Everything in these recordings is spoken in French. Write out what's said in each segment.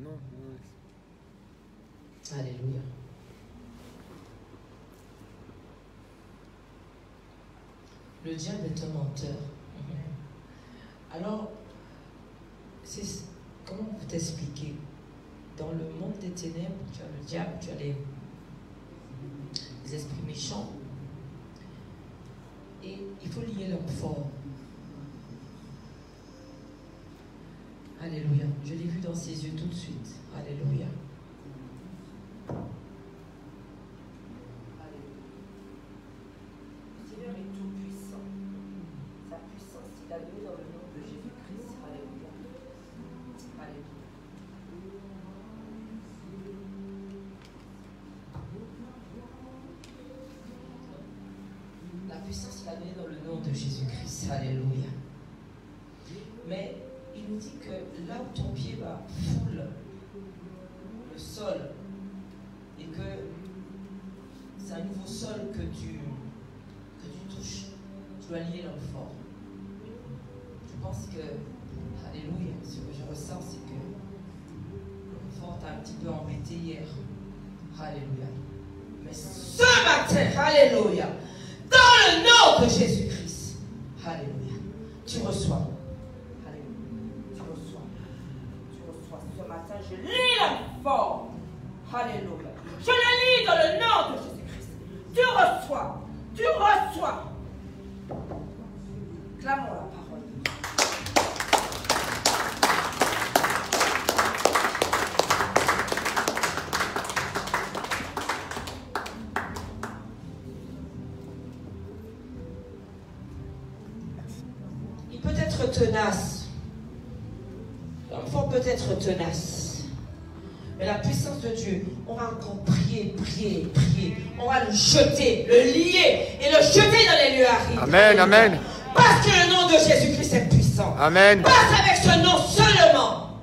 Non. Alléluia. Le diable est un menteur. Alors, comment on peut t'expliquer? Dans le monde des ténèbres, tu as le diable, tu as les esprits méchants. Et il faut lier l'homme fort. Alléluia. Je l'ai vu dans ses yeux tout de suite. Alléluia. Le Seigneur est tout puissant. Sa puissance, il a donné dans le nom de Jésus-Christ. Alléluia. Alléluia. La puissance, il a donné dans le nom de Jésus-Christ. Alléluia. Mais il nous dit que là où ton pied va foule le sol et que c'est un nouveau sol que tu touches, tu dois lier l'homme fort. Je pense que, alléluia, ce que je ressens, c'est que l'homme fort t'a un petit peu embêté hier. Alléluia. Mais ce matin, alléluia, dans le nom de Jésus-Christ, alléluia, tu reçois. Ce matin, je lis l'homme fort. Alléluia. Je le lis dans le nom de Jésus-Christ. Tu reçois. Tu reçois. Clamons la parole. Il peut être tenace. L'enfant peut être tenace. Mais la puissance de Dieu, on va encore prier. On va le jeter, le lier et le jeter dans les lieux arides. Amen, amen. Parce que le nom de Jésus-Christ est puissant. Amen. Parce qu'avec ce nom seulement,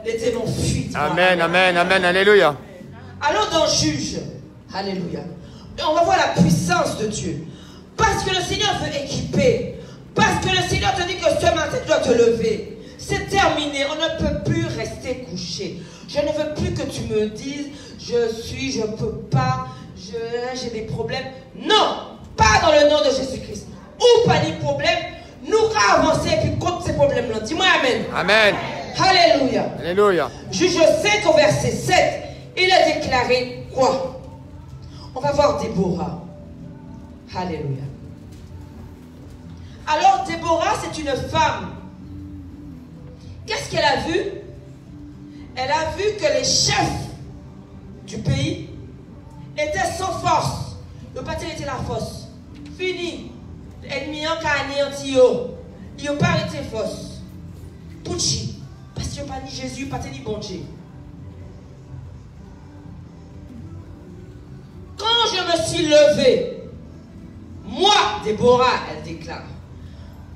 les démons fuient. Amen, amen, amen, alléluia. Allons dans Juge. Alléluia. Et on va voir la puissance de Dieu. Parce que le Seigneur veut équiper. Parce que le Seigneur te dit que ce matin, tu dois te lever. C'est terminé. On ne peut plus rester couché. Je ne veux plus que tu me dises, je peux pas, j'ai des problèmes. Non, pas dans le nom de Jésus-Christ. Ou pas de problème, nous allons avancer et puis contre ces problèmes-là. Dis-moi Amen. Amen. Alléluia. Alléluia. Juge 5 au verset 7, il a déclaré quoi? On va voir Déborah. Alléluia. Alors Déborah, c'est une femme. Qu'est-ce qu'elle a vu? Elle a vu que les chefs du pays étaient sans force. Le parti était la force. Fini. L'ennemi a anéanti. Il n'a pas été force. Pouchi. Parce qu'il n'y a pas ni Jésus, pas ni bon Dieu. Quand je me suis levée, moi, Déborah, elle déclare,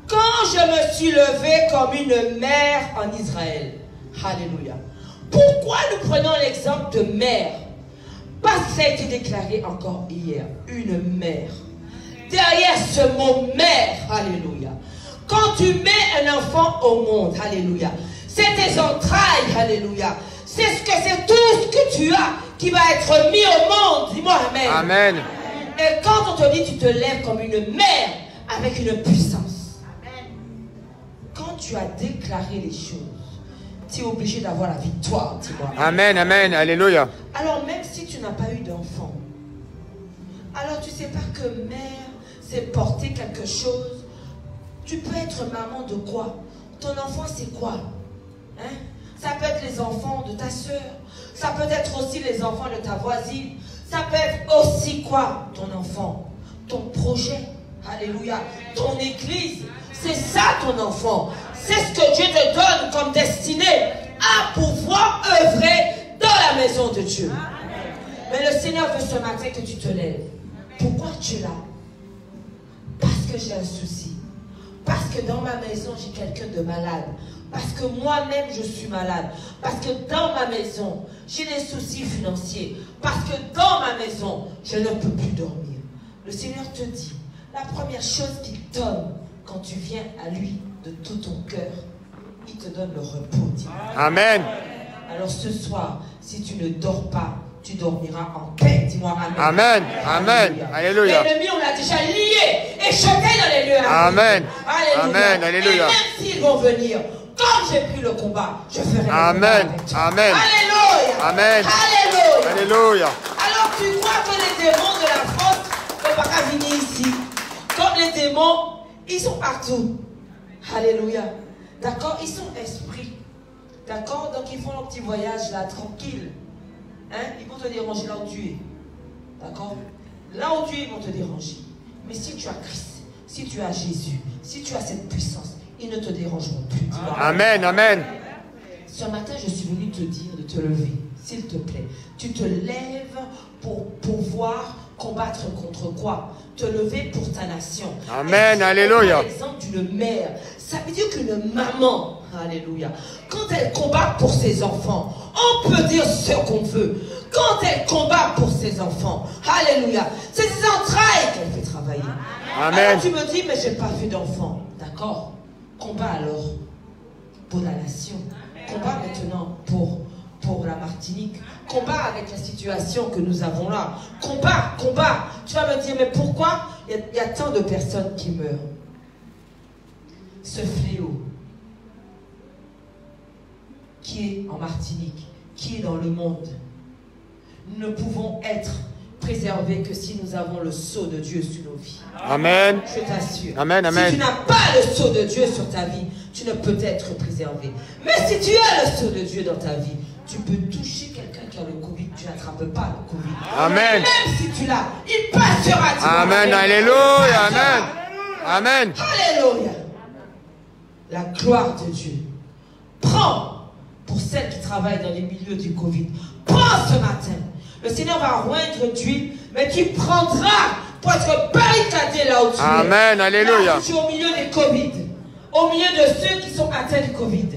quand je me suis levée comme une mère en Israël. Alléluia. Pourquoi nous prenons l'exemple de mère? Parce que ça a été déclaré encore hier. Une mère. Derrière ce mot mère, alléluia. Quand tu mets un enfant au monde, alléluia, c'est tes entrailles, alléluia. C'est tout ce que tu as qui va être mis au monde. Dis-moi amen. Amen. Et quand on te dit tu te lèves comme une mère avec une puissance. Quand tu as déclaré les choses, tu es obligé d'avoir la victoire, dis-moi. Amen, amen, alléluia. Alors même si tu n'as pas eu d'enfant, alors tu ne sais pas que mère, c'est porter quelque chose. Tu peux être maman de quoi? Ton enfant, c'est quoi? Hein? Ça peut être les enfants de ta soeur. Ça peut être aussi les enfants de ta voisine. Ça peut être aussi quoi? Ton enfant, ton projet. Alléluia. Ton église. C'est ça ton enfant. C'est ce que Dieu te donne comme destinée à pouvoir œuvrer dans la maison de Dieu. Mais le Seigneur veut ce matin que tu te lèves. Pourquoi tu es là? Parce que j'ai un souci. Parce que dans ma maison, j'ai quelqu'un de malade. Parce que moi-même, je suis malade. Parce que dans ma maison, j'ai des soucis financiers. Parce que dans ma maison, je ne peux plus dormir. Le Seigneur te dit, la première chose qu'il donne quand tu viens à lui de tout ton cœur, il te donne le repos. Amen. Alors ce soir, si tu ne dors pas, tu dormiras en paix. Dis-moi Amen. Amen. Amen. Alléluia. L'ennemi, on l'a déjà lié et jeté dans les lieux. Amen. Alléluia. Amen. Alléluia. Et même s'ils vont venir, comme j'ai pris le combat, je ferai le combat Amen. avec toi. Amen. Alléluia. Amen. Alléluia. Alléluia. Alors tu crois que les démons de la France ne peuvent pas venir ici. Comme les démons, ils sont partout. Alléluia. D'accord? Ils sont esprits. D'accord? Donc ils font leur petit voyage là, tranquille. Hein? Ils vont te déranger là où tu es. D'accord? Là où tu es, ils vont te déranger. Mais si tu as Christ, si tu as Jésus, si tu as cette puissance, ils ne te dérangeront plus. Amen. Amen. Ce matin, je suis venu te dire de te lever, s'il te plaît. Tu te lèves pour pouvoir combattre contre quoi? Te lever pour ta nation. Amen. Alléluia. L'exemple d'une mère, ça veut dire qu'une maman, alléluia, quand elle combat pour ses enfants, on peut dire ce qu'on veut. Quand elle combat pour ses enfants, alléluia, c'est ses entrailles qu'elle fait travailler. Amen. Alors tu me dis, mais je n'ai pas fait d'enfant. D'accord? Combat alors pour la nation. Combat maintenant pour la Martinique. Combat avec la situation que nous avons là. Combat. Tu vas me dire, mais pourquoi il y a tant de personnes qui meurent? Ce fléau qui est en Martinique, qui est dans le monde, nous ne pouvons être préservés que si nous avons le sceau de Dieu sur nos vies. Amen. Je t'assure. Amen. Amen. Si tu n'as pas le sceau de Dieu sur ta vie, tu ne peux être préservé. Mais si tu as le sceau de Dieu dans ta vie, tu peux toucher quelqu'un qui a le Covid, tu n'attrapes pas le Covid. Amen. Même si tu l'as, il passera. Amen. Alléluia. Amen. Amen. Alléluia. La gloire de Dieu. Prends pour celles qui travaillent dans les milieux du Covid. Prends ce matin. Le Seigneur va roindre d'huile, mais tu prendras pour être barricadé là où tu es. Amen. Alléluia. Là où tu es au milieu des Covid. Au milieu de ceux qui sont atteints du Covid.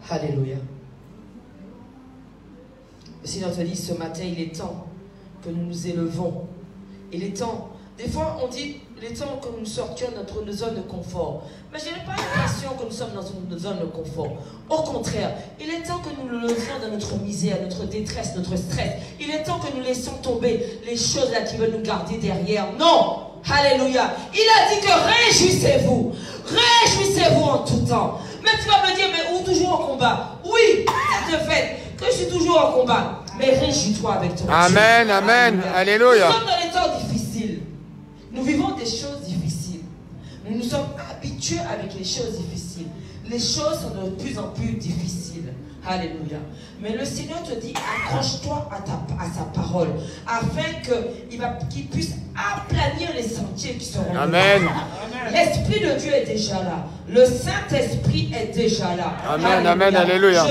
Alléluia. Le Seigneur te dit ce matin, il est temps que nous nous élevons. Il est temps. Des fois, on dit, il est temps que nous sortions de notre zone de confort. Mais je n'ai pas l'impression que nous sommes dans une zone de confort. Au contraire, il est temps que nous nous levions dans notre misère, notre détresse, notre stress. Il est temps que nous laissions tomber les choses là qui veulent nous garder derrière. Non! Alléluia. Il a dit que réjouissez-vous. Réjouissez-vous en tout temps. Mais tu vas me dire, mais où toujours en combat? Oui, c'est le fait que je suis toujours en combat. Mais réjouis-toi avec ton Dieu. Amen. Amen. Alléluia. Nous sommes dans des temps difficiles. Nous vivons des choses difficiles. Nous nous sommes habitués avec les choses difficiles. Les choses sont de plus en plus difficiles. Alléluia. Mais le Seigneur te dit, accroche-toi à sa parole, afin qu'il puisse aplanir les sentiers qui seront. Amen. L'Esprit de Dieu est déjà là. Le Saint-Esprit est déjà là. Amen. Amen. Alléluia.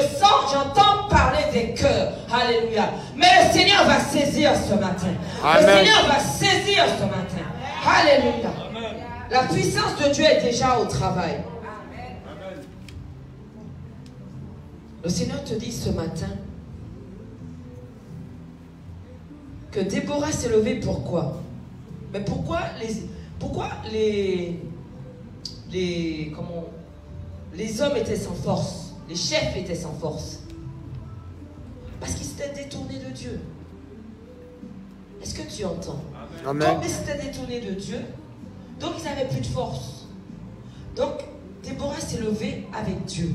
J'entends parler des cœurs. Alléluia. Mais le Seigneur va saisir ce matin. Amen. Le Seigneur va saisir ce matin. Alléluia. La puissance de Dieu est déjà au travail. Le Seigneur te dit ce matin que Déborah s'est levée. Pourquoi? Mais pourquoi les hommes étaient sans force, les chefs étaient sans force? Parce qu'ils s'étaient détournés de Dieu. Est-ce que tu entends? Amen. Comme ils s'étaient détournés de Dieu, donc ils n'avaient plus de force. Donc Déborah s'est levée avec Dieu.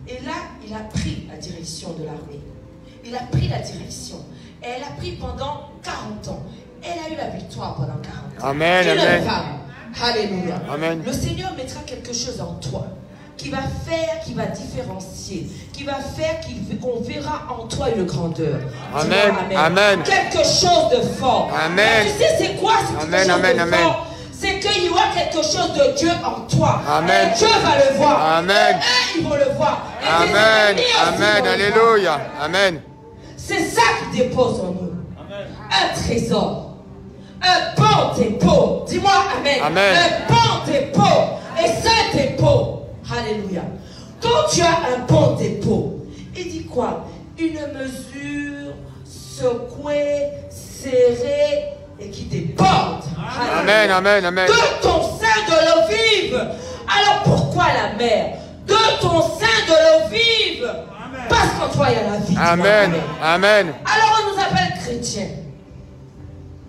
Et là, il a pris la direction de l'armée. Il a pris la direction. Et elle a pris pendant 40 ans. Elle a eu la victoire pendant 40 ans. Amen. Une Amen. femme. Alléluia. Amen. Le Seigneur mettra quelque chose en toi qui va faire, qui va différencier, qui va faire qu'on verra en toi une grandeur. Amen. Amen. Amen. Quelque chose de fort. Amen. Mais tu sais c'est quoi ce Amen. quelque chose Amen. de Amen. fort? C'est qu'il y aura quelque chose de Dieu en toi. Amen. Et Dieu va le voir. Amen. Et eux, ils vont le voir. Et Amen. tes ennemis aussi Amen. vont le voir. Alléluia. Amen. C'est ça qui dépose en nous. Un trésor. Un bon dépôt. Dis-moi Amen. Amen. Un bon dépôt. Et ce dépôt. Alléluia. Quand tu as un bon dépôt, il dit quoi? Une mesure secouée, serrée et qui déborde. porte. Amen, amen, amen. De ton sein de l'eau vive. Alors pourquoi la mer? De ton sein de l'eau vive. Parce qu'en toi il y a la vie. Amen, amen. Alors on nous appelle chrétiens.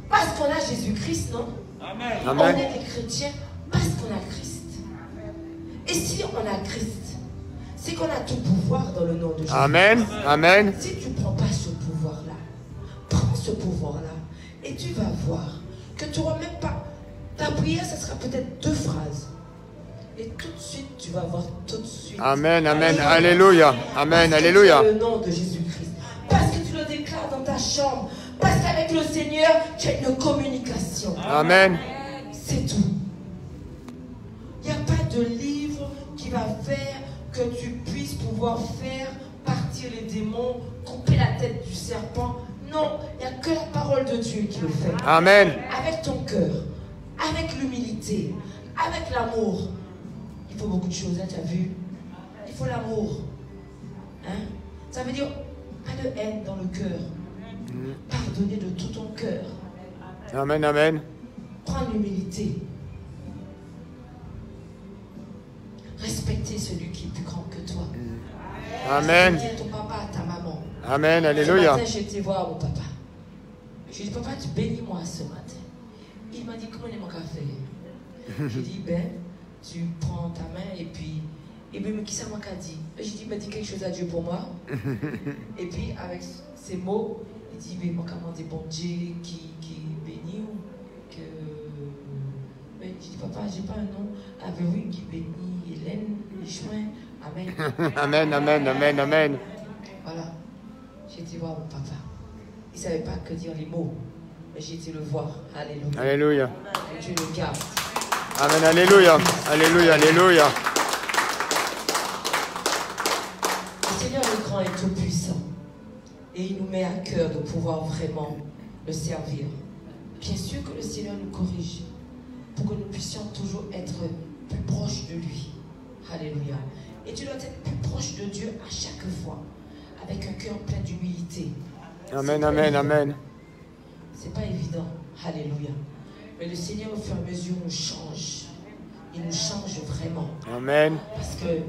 Parce qu'on a Jésus-Christ, non? Amen. On Amen. est des chrétiens parce qu'on a Christ. Et si on a Christ, c'est qu'on a tout pouvoir dans le nom de Jésus. Amen, amen. Si tu ne prends pas ce pouvoir-là, prends ce pouvoir-là et tu vas voir que tu n'auras même pas... Ta prière, ce sera peut-être 2 phrases. Et tout de suite, tu vas voir tout de suite. Amen, amen. Alléluia. Amen, Parce que alléluia. tu as le nom de Jésus-Christ. Parce que tu le déclares dans ta chambre. Parce qu'avec le Seigneur, tu as une communication. Amen. C'est tout. Il n'y a pas de livre qui va faire que tu puisses pouvoir faire partir les démons, couper la tête du serpent. Non, il n'y a que la parole de Dieu qui le fait. Amen. Avec ton cœur, avec l'humilité, avec l'amour. Il faut beaucoup de choses, hein, tu as vu? Il faut l'amour. Hein? Ça veut dire pas de haine dans le cœur. Pardonner de tout ton cœur. Amen, amen. Prendre l'humilité. Respecter celui qui est plus grand que toi. Amen. Respecter ton papa, ta maman. Amen, Ce alléluia. matin, j'ai été voir mon papa. Je lui ai dit, papa, tu bénis-moi ce matin. Il m'a dit, comment est mon café? J'ai dit, ben, tu prends ta main et puis, mais qui ça m'a dit? J'ai dit, ben, dis quelque chose à Dieu pour moi. Et puis, avec ces mots, il dit, mais moi, comment dire, bon Dieu qui bénit ou que. Mais j'ai dit, papa, j'ai pas un nom. Ah, ben oui, qui bénit Hélène, les chemins. Amen. Amen, amen, amen, amen. Voilà. J'ai été voir mon papa. Il ne savait pas que dire les mots. Mais j'ai été le voir. Alléluia. Alléluia. Que Dieu le garde. Amen, alléluia. Alléluia, alléluia. Le Seigneur est grand et tout puissant. Et il nous met à cœur de pouvoir vraiment le servir. Bien sûr que le Seigneur nous corrige pour que nous puissions toujours être plus proches de lui. Alléluia. Et tu dois être plus proche de Dieu à chaque fois, avec un cœur plein d'humilité. Amen, amen, amen. C'est pas évident. Alléluia. Mais le Seigneur, au fur et à mesure, nous change. Il nous change vraiment. Amen. Parce que,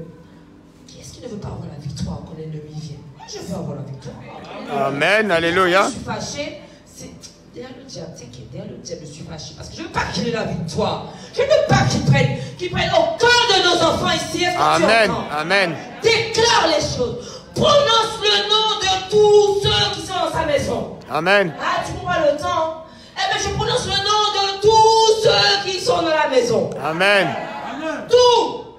qui est-ce qui ne veut pas avoir la victoire quand l'ennemi vient? Moi, je veux avoir la victoire. Amen, alléluia. Je suis fâché, c'est derrière le diable. Tu sais qu'il est derrière le diable, je suis fâché. Parce que je ne veux pas qu'il ait la victoire. Je ne veux pas qu'il prenne au cœur de nos enfants ici. Est-ce que tu Amen, entends? amen. Déclare les choses. Prononce le nom de tous ceux qui sont dans sa maison. Amen. Ah, tu prends pas le temps. Eh bien, je prononce le nom de tous ceux qui sont dans la maison. Amen. Tout.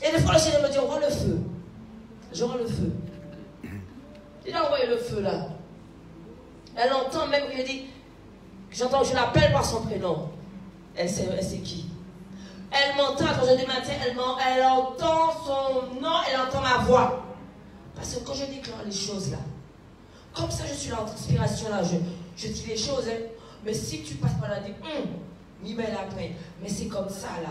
Et des fois, le Seigneur me dit, on voit le feu. Je vois le feu. Il a envoyé le feu là. Elle entend même, je dis, j'entends, je l'appelle par son prénom. Elle sait qui. Elle m'entend quand je dis matin, elle entend son nom, elle entend ma voix. Parce que quand je déclare les choses là, comme ça je suis là en transpiration là, je dis les choses, hein. Mais si tu passes par là, dis, m'y mets la main. Mais c'est comme ça là.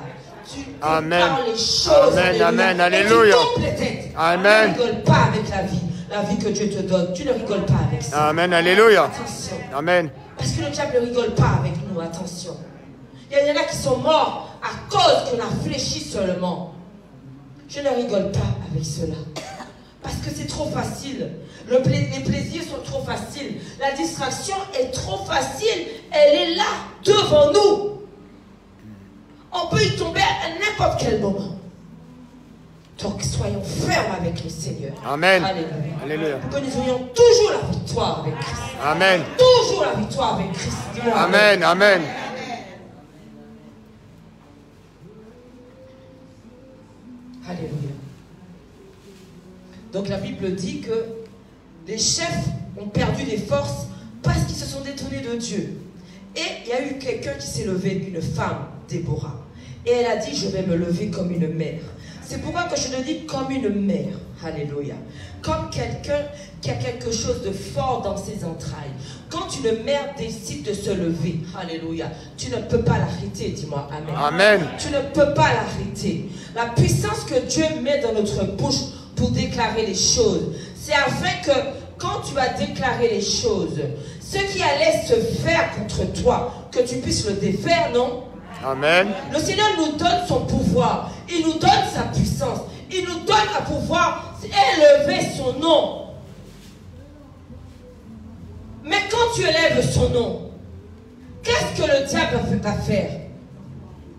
Tu déclares les choses. Amen, amen, alléluia. Et tu tombes les têtes. Amen. Tu ne rigoles pas avec la vie que Dieu te donne. Tu ne rigoles pas avec ça. Amen, alléluia. Attention. Amen. Parce que le diable ne rigole pas avec nous, attention. Il y en a qui sont morts à cause qu'on a fléchi seulement. Je ne rigole pas avec cela. Parce que c'est trop facile. Les plaisirs sont trop faciles. La distraction est trop facile. Elle est là, devant nous. On peut y tomber à n'importe quel moment. Donc soyons fermes avec le Seigneur. Amen. Alléluia. Alléluia. Pour que nous ayons toujours la victoire avec Christ. Amen. Toujours la victoire avec Christ. Dis-moi Amen, amen. Alléluia. Donc la Bible dit que les chefs ont perdu des forces parce qu'ils se sont détournés de Dieu. Et il y a eu quelqu'un qui s'est levé, une femme, Déborah. Et elle a dit, je vais me lever comme une mère. C'est pourquoi que je te dis comme une mère. Alléluia. Comme quelqu'un qui a quelque chose de fort dans ses entrailles. Quand une mère décide de se lever, alléluia, tu ne peux pas l'arrêter, dis-moi amen. Amen. Tu ne peux pas l'arrêter. La puissance que Dieu met dans notre bouche pour déclarer les choses, c'est afin que quand tu vas déclarer les choses, ce qui allait se faire contre toi, que tu puisses le défaire, non? Amen. Le Seigneur nous donne son pouvoir. Il nous donne sa puissance. Il nous donne à pouvoir élever son nom. Mais quand tu élèves son nom, qu'est-ce que le diable va faire?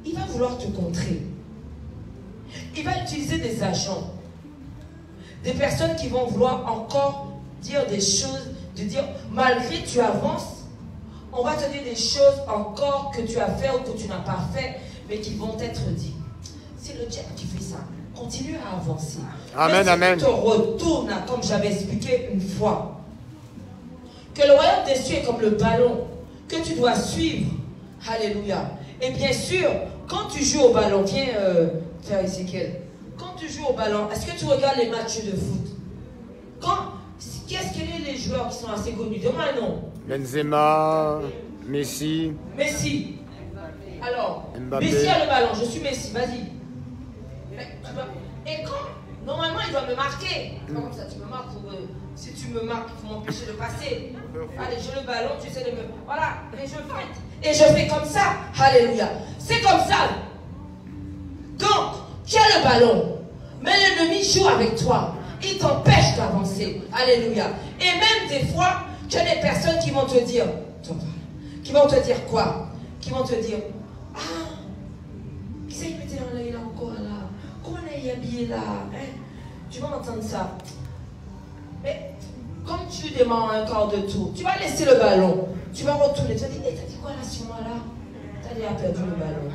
Il va vouloir te contrer. Il va utiliser des agents. Des personnes qui vont vouloir encore dire des choses, de dire, malgré que tu avances, on va te dire des choses encore que tu as fait ou que tu n'as pas fait, mais qui vont être dites. C'est le diable qui fait ça. Continue à avancer. Amen, mais si amen. tu te retournes, comme j'avais expliqué une fois, que le royaume des cieux est comme le ballon que tu dois suivre. Alléluia. Et bien sûr, quand tu joues au ballon, viens faire Ezekiel. Quand tu joues au ballon, est-ce que tu regardes les matchs de foot? Qu'est-ce que les joueurs qui sont assez connus? Donne-moi un nom. Benzema, Messi. Messi. Alors, Mbappé. Messi a le ballon, je suis Messi, vas-y. Et quand, normalement, il doit me marquer. Comme ça, tu me marques pour... si tu me marques, il faut m'empêcher de passer. Allez, j'ai le ballon, tu essaies de me... Voilà, et je fais comme ça. Alléluia. C'est comme ça. Donc, tu as le ballon, mais l'ennemi joue avec toi. Il t'empêche d'avancer. Alléluia. Et même des fois, tu as des personnes qui vont te dire, quoi? Qui vont te dire, ah, qui c'est qui mettait là encore là? Comment on est habillé là? Hein? Tu vas entendre ça. Mais comme tu démarres un quart de tour, tu vas laisser le ballon. Tu vas retourner. Tu vas dire, t'as dit quoi là sur moi là? T'as déjà perdu le ballon.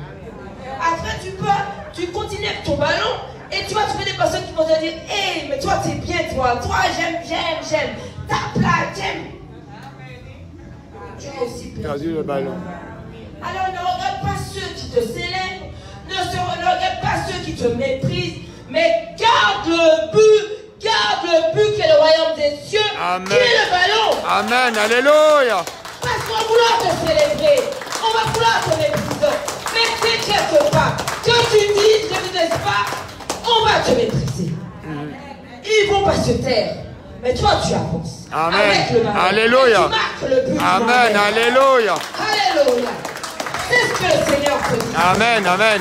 Après, tu continues avec ton ballon. Et tu vas trouver des personnes qui vont te dire, hé, mais toi t'es bien, toi j'aime, tape là, j'aime. Tu as aussi Perdu le ballon. Alors ne regarde pas ceux qui te célèbrent, ne regarde pas ceux qui te méprisent, mais garde le but qui est le royaume des cieux, Amen. qui est le ballon. Amen, alléluia. Parce qu'on va vouloir te célébrer, on va vouloir te mépriser, mais t'inquiète pas, que tu dises, je ne dises pas, on va te maîtriser. Ils ne vont pas se taire. Mais toi, tu avances. Amen. Avec le ballon. Alléluia. Et tu marques le but. Amen, alléluia. Alléluia. C'est ce que le Seigneur te dit. Amen, amen.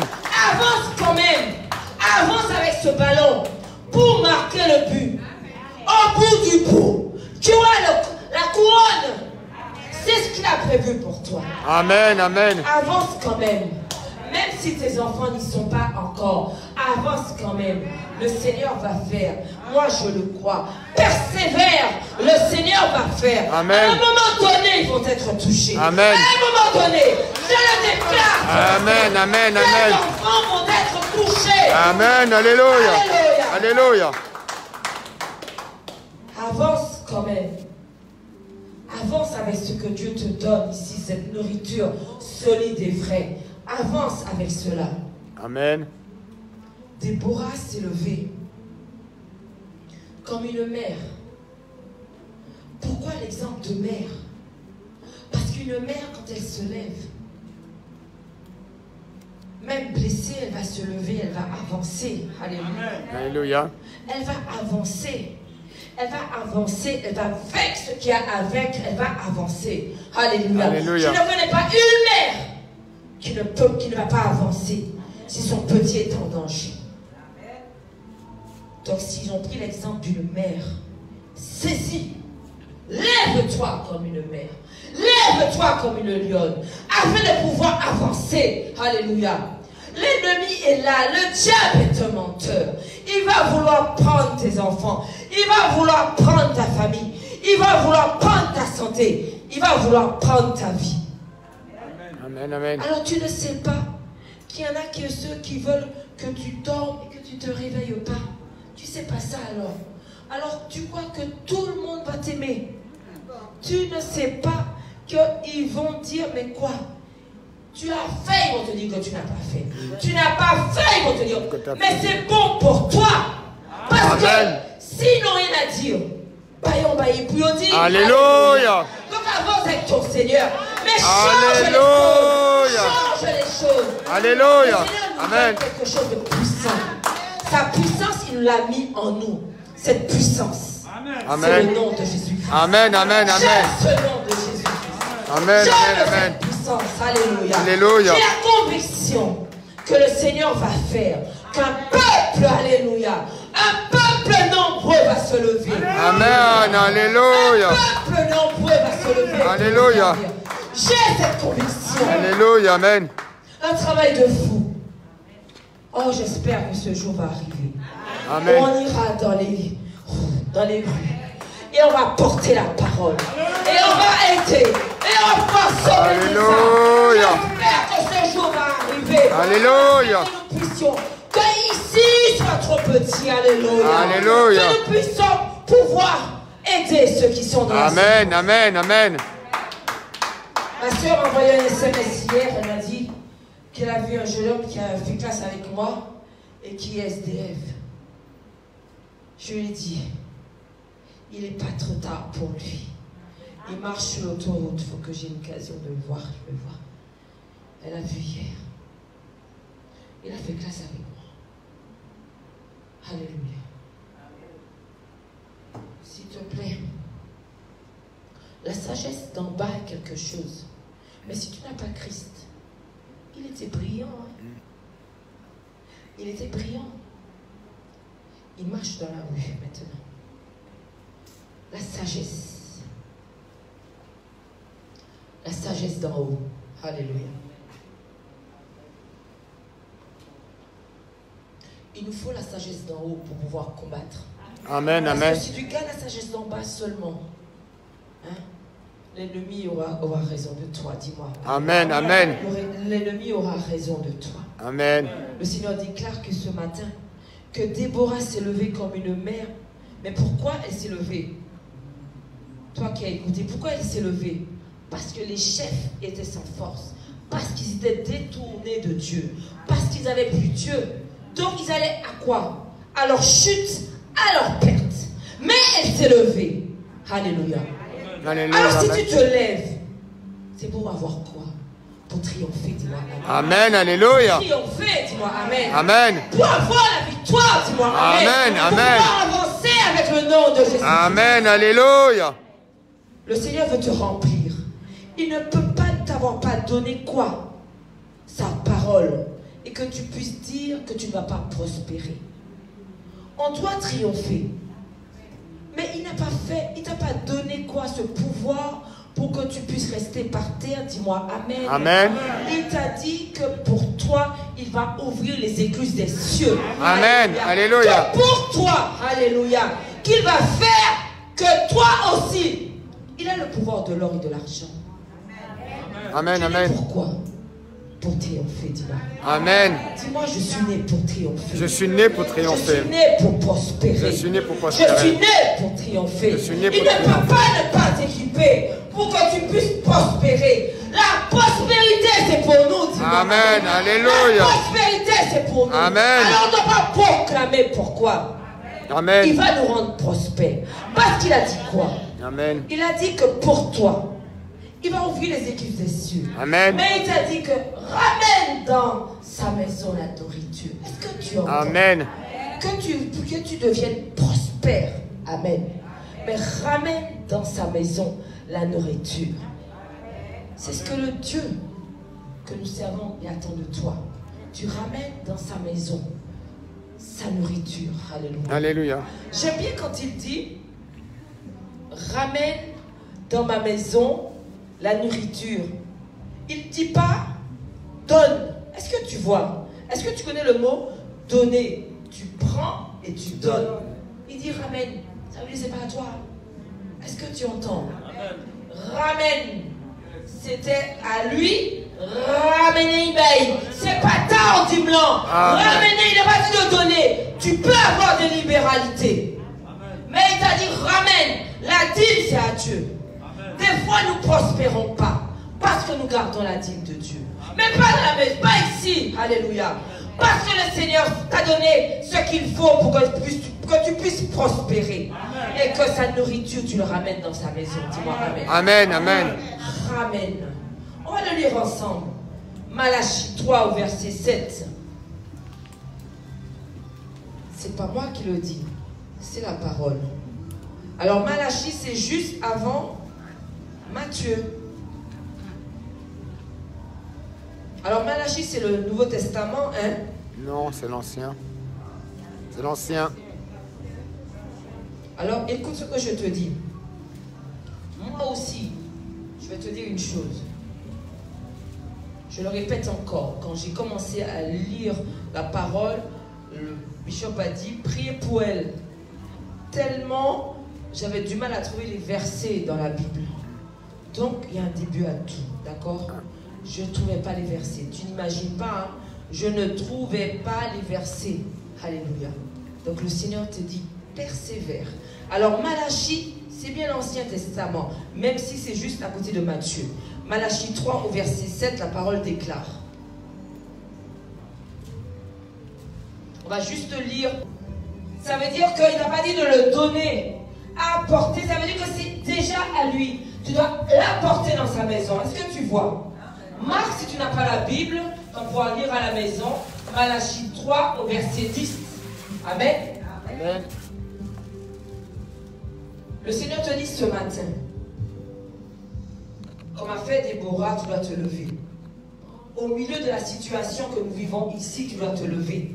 Avance quand même. Avance avec ce ballon pour marquer le but. Au bout du bout, tu vois la couronne. C'est ce qu'il a prévu pour toi. Amen, amen. Avance quand même. Même si tes enfants n'y sont pas encore, avance quand même. Le Seigneur va faire. Moi, je le crois. Persévère. Le Seigneur va faire. Amen. À un moment donné, ils vont être touchés. Amen. À un moment donné, je le déclare. Amen, amen, Les amen. enfants vont être touchés. Amen, alléluia. Alléluia. Alléluia. Avance quand même. Avance avec ce que Dieu te donne ici, cette nourriture solide et vraie. Avance avec cela. Amen. Déborah s'est levée comme une mère. Pourquoi l'exemple de mère? Parce qu'une mère, quand elle se lève, même blessée, elle va se lever, elle va avancer. Alléluia. Alléluia. Elle va avancer. Elle va avancer, elle va vaincre ce qu'il y a à vaincre, elle va avancer. Alléluia. Alléluia. Je ne connais pas une mère qui ne va pas avancer si son petit est en danger. Donc s'ils ont pris l'exemple d'une mère, saisis, lève-toi comme une mère, lève-toi comme une lionne, afin de pouvoir avancer. Alléluia. L'ennemi est là, le diable est un menteur. Il va vouloir prendre tes enfants, il va vouloir prendre ta famille, il va vouloir prendre ta santé, il va vouloir prendre ta vie. Amen, amen. Alors tu ne sais pas qu'il y en a que ceux qui veulent que tu dormes et que tu ne te réveilles pas. Tu ne sais pas ça alors. Alors tu crois que tout le monde va t'aimer. Tu ne sais pas qu'ils vont dire, mais quoi? Tu as fait, ils vont te dire que tu n'as pas fait. Tu n'as pas fait, ils vont te dire, mais c'est bon pour toi. Parce Amen. que s'ils n'ont rien à dire, Alléluia. donc avance avec ton Seigneur. Mais Alléluia. change les choses. Alléluia. Le Seigneur nous Amen. donne quelque chose de puissant. Sa puissance, il l'a mis en nous. Cette puissance. C'est Amen. le nom de Jésus-Christ. Amen, amen, amen. J'aime ce nom de Jésus. Amen, J'ai amen, cette amen. puissance. Alléluia. Alléluia. J'ai la conviction que le Seigneur va faire qu'un peuple, alléluia, un peuple nombreux va se lever. Amen, alléluia. Un peuple nombreux va se lever. Alléluia. J'ai cette conviction. Alléluia, amen. Un travail de fou. Oh, j'espère que ce jour va arriver. Amen. On ira dans les rues. Et on va porter la parole. Et on va aider. Et on va sauver les âmes. Alléluia. J'espère que ce jour va arriver. Alléluia. Que nous puissions, que ici soit trop petit. Alléluia. Alléluia. Que nous puissions pouvoir aider ceux qui sont dans la Amen, amen, amen. Ma soeur m'a envoyé un SMS hier, elle m'a dit qu'elle a vu un jeune homme qui a fait classe avec moi et qui est SDF. Je lui ai dit, il n'est pas trop tard pour lui. Il marche sur l'autoroute, il faut que j'ai une occasion de le voir, je vais voir. Elle a vu hier. Il a fait classe avec moi. Alléluia. S'il te plaît, la sagesse d'en bas est quelque chose. Mais si tu n'as pas Christ, il était brillant. Hein? Il était brillant. Il marche dans la rue maintenant. La sagesse. La sagesse d'en haut. Alléluia. Il nous faut la sagesse d'en haut pour pouvoir combattre. Amen, Parce amen. que si tu gardes la sagesse d'en bas seulement, hein, l'ennemi aura raison de toi, dis-moi. Amen, amen. L'ennemi aura raison de toi. Amen. Le Seigneur déclare que ce matin, que Déborah s'est levée comme une mère. Mais pourquoi elle s'est levée? Toi qui as écouté, pourquoi elle s'est levée? Parce que les chefs étaient sans force. Parce qu'ils étaient détournés de Dieu. Parce qu'ils n'avaient plus Dieu. Donc ils allaient à quoi? À leur chute, à leur perte. Mais elle s'est levée. Alléluia. Alléluia. Alors si Amen. tu te lèves, c'est pour avoir quoi? Pour triompher, dis-moi amen. Amen, alléluia. Triompher, dis-moi amen. Amen. Pour avoir la victoire, dis-moi amen. Amen, Pour amen. pouvoir avancer avec le nom de Jésus. Amen, alléluia. Le Seigneur veut te remplir. Il ne peut pas t'avoir pas donné quoi? Sa parole. Et que tu puisses dire que tu ne vas pas prospérer. On doit triompher. Mais il n'a pas fait, il t'a pas donné quoi? Ce pouvoir pour que tu puisses rester par terre. Dis-moi amen. Amen. Il t'a dit que pour toi, il va ouvrir les écluses des cieux. Amen. Alléluia. Que pour toi, alléluia, qu'il va faire que toi aussi, il a le pouvoir de l'or et de l'argent. Amen, Tu es né amen. Pourquoi? Pour triompher, dis-moi. Amen. Dis-moi, je suis né pour triompher. Je suis né pour Je triompher. suis né pour prospérer. Je suis né pour Je prospérer. suis né pour triompher. Je suis né pour Il ne triompher. peut pas ne pas t'équiper pour que tu puisses prospérer. La prospérité, c'est pour nous, dis-moi. Amen. Alléluia. La prospérité, c'est pour nous. Amen. Alors on ne doit pas proclamer pourquoi. Il Amen. va nous rendre prospères. Parce qu'il a dit quoi? Amen. Il a dit que pour toi, il va ouvrir les écluses des cieux. Amen. Mais il t'a dit que ramène dans sa maison la nourriture. Est-ce que tu entends? Amen. Que tu deviennes prospère. Amen. Mais ramène dans sa maison la nourriture. C'est ce que le Dieu que nous servons et attend de toi. Tu ramènes dans sa maison sa nourriture. Alléluia. Alléluia. J'aime bien quand il dit ramène dans ma maison la nourriture. Il ne dit pas donne. Est-ce que tu vois? Est-ce que tu connais le mot donner? Tu prends et tu donnes. Il dit ramène. Ça veut dire c'est pas à toi. Est-ce que tu entends? Ramène. C'était à lui. Ramener Ibaï. C'est pas tard, dit blanc. Amen. Ramener, il n'a pas dit de donner. Tu peux avoir des libéralités. Mais il t'a dit ramène. La dîme, c'est à Dieu. Des fois, nous ne prospérons pas parce que nous gardons la dîme de Dieu. Mais pas dans la maison, pas ici. Alléluia. Parce que le Seigneur t'a donné ce qu'il faut pour que tu puisses prospérer. Et que sa nourriture, tu le ramènes dans sa maison. Dis-moi amen. Amen. Amen. Ramène. On va le lire ensemble. Malachie 3 au verset 7. C'est pas moi qui le dis. C'est la parole. Alors Malachie, c'est juste avant Matthieu. Alors Malachie, c'est le Nouveau Testament, hein? Non, c'est l'Ancien. C'est l'Ancien. Alors écoute ce que je te dis. Moi aussi, je vais te dire une chose. Je le répète encore, quand j'ai commencé à lire la parole, le bishop a dit, priez pour elle. Tellement j'avais du mal à trouver les versets dans la Bible. Donc il y a un début à tout, d'accord? Je ne trouvais pas les versets. Tu n'imagines pas, hein? Je ne trouvais pas les versets. Alléluia. Donc le Seigneur te dit, persévère. Alors Malachie, c'est bien l'Ancien Testament, même si c'est juste à côté de Matthieu. Malachie 3 au verset 7, la parole déclare. On va juste lire. Ça veut dire qu'il n'a pas dit de le donner, à apporter. Ça veut dire que c'est déjà à lui. Tu dois l'apporter dans sa maison. Est-ce que tu vois? Marc, si tu n'as pas la Bible, tu pourras lire à la maison. Malachie 3 au verset 10. Amen. Amen. Le Seigneur te dit ce matin, comme a fait Déborah, tu dois te lever. Au milieu de la situation que nous vivons ici, tu dois te lever.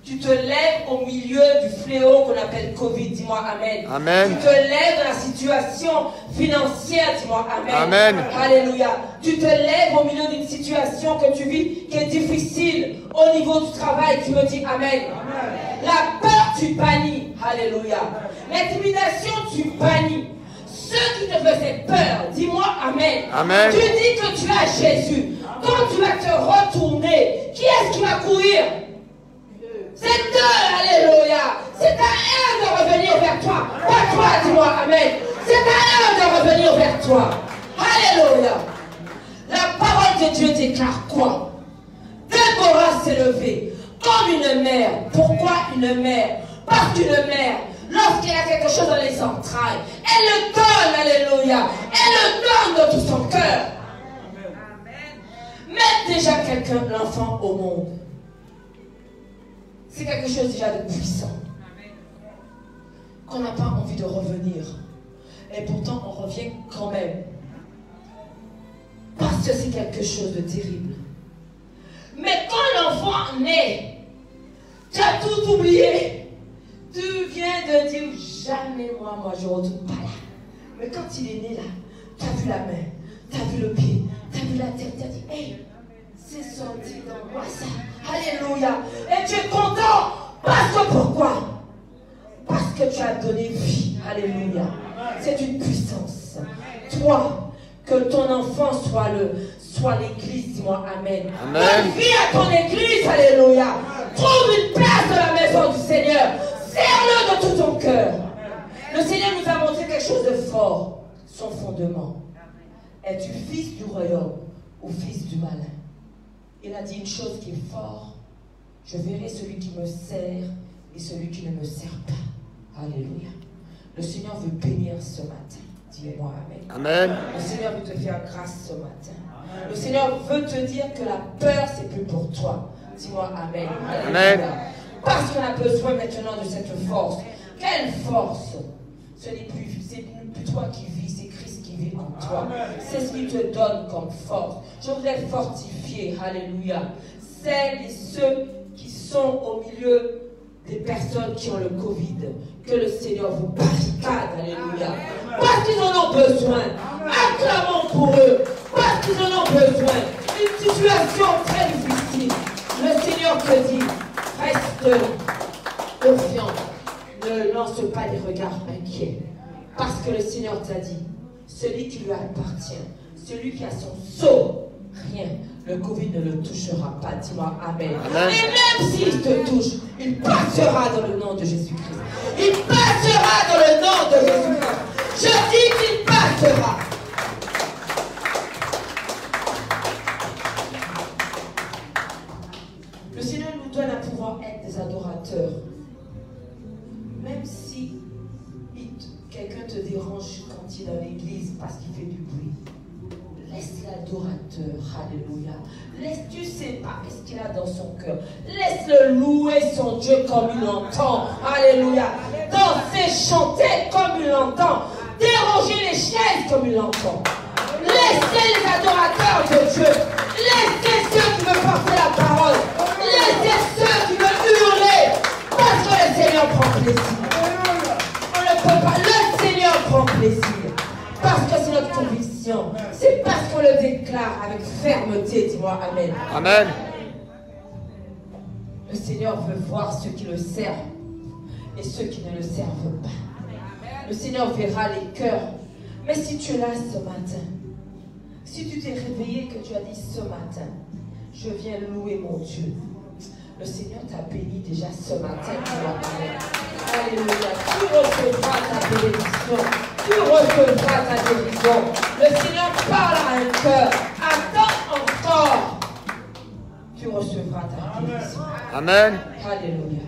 Tu te lèves au milieu du fléau qu'on appelle Covid, dis-moi Amen. Amen. Tu te lèves de la situation financière, dis-moi Amen. Amen. Alléluia. Tu te lèves au milieu d'une situation que tu vis qui est difficile au niveau du travail, tu me dis Amen. Amen. La peur, tu bannis. Alléluia. L'intimidation, tu bannis. Ceux qui te faisaient peur, dis-moi Amen. Amen. Tu dis que tu as Jésus. Quand tu vas te retourner, qui est-ce qui va courir? C'est eux, alléluia. C'est à eux de revenir vers toi. Pas toi, dis-moi Amen. C'est à eux de revenir vers toi. Alléluia. La parole de Dieu déclare quoi? Déborah s'est levée comme une mère. Pourquoi une mère? Parce qu'une mère, lorsqu'elle a quelque chose dans les entrailles, elle le donne, alléluia. Elle le donne de tout son cœur. Mettre déjà quelqu'un, l'enfant au monde, c'est quelque chose déjà de puissant. Qu'on n'a pas envie de revenir. Et pourtant, on revient quand même. Parce que c'est quelque chose de terrible. Mais quand l'enfant naît, tu as tout oublié. Tu viens de dire, jamais moi je ne retourne pas là. Mais quand il est né là, tu as vu la main, tu as vu le pied, tu as vu la tête, tu as dit, hey, c'est sorti dans moi ça. Alléluia. Et tu es content. Parce que pourquoi? Parce que tu as donné vie. Alléluia. C'est une puissance. Toi, que ton enfant soit l'église, dis-moi Amen. Donne vie à ton église. Alléluia. Trouve une place de la maison du Seigneur. Serre-le de tout ton cœur. Le Seigneur nous a montré quelque chose de fort. Son fondement. Es-tu fils du royaume ou fils du malin? Il a dit une chose qui est forte. Je verrai celui qui me sert et celui qui ne me sert pas. Alléluia. Le Seigneur veut bénir ce matin. Dis-moi Amen. Amen. Le Seigneur veut te faire grâce ce matin. Le Seigneur veut te dire que la peur, c'est plus pour toi. Dis-moi Amen. Amen. Parce qu'on a besoin maintenant de cette force. Quelle force? Ce n'est plus toi qui vis, c'est Christ qui vit en toi. C'est ce qui te donne comme force. Je voudrais fortifier, alléluia, celles et ceux qui sont au milieu des personnes qui ont le Covid. Que le Seigneur vous barricade, alléluia. Parce qu'ils en ont besoin. Acclamons pour eux. Parce qu'ils en ont besoin. Une situation très difficile. Le Seigneur te dit, reste confiant. Ne lance pas des regards inquiets. Parce que le Seigneur t'a dit, celui qui lui appartient, celui qui a son sceau, rien, le Covid ne le touchera pas. Dis-moi Amen. Amen. Et même s'il te touche, il passera dans le nom de Jésus-Christ. Il passera dans le nom de Jésus-Christ. Je dis qu'il passera. Le Seigneur nous donne à pouvoir être des adorateurs. Même si quelqu'un te dérange quand il est dans l'église parce qu'il fait du bruit, laisse l'adorateur, alléluia. Tu sais pas ce qu'il a dans son cœur. Laisse-le louer son Dieu comme il l'entend, alléluia. Danser, chanter comme il l'entend. Déranger les chaises comme il l'entend. Laissez les adorateurs de Dieu. Laissez ceux qui veulent déclare avec fermeté, dis-moi Amen. Amen. Le Seigneur veut voir ceux qui le servent et ceux qui ne le servent pas. Le Seigneur verra les cœurs. Mais si tu es là ce matin, si tu t'es réveillé, que tu as dit ce matin, je viens louer mon Dieu. Le Seigneur t'a béni déjà ce matin. Alléluia. Tu recevras ta bénédiction. Tu recevras ta guérison. Le Seigneur parle à un cœur. Attends encore. Tu recevras ta bénédiction. Amen. Alléluia.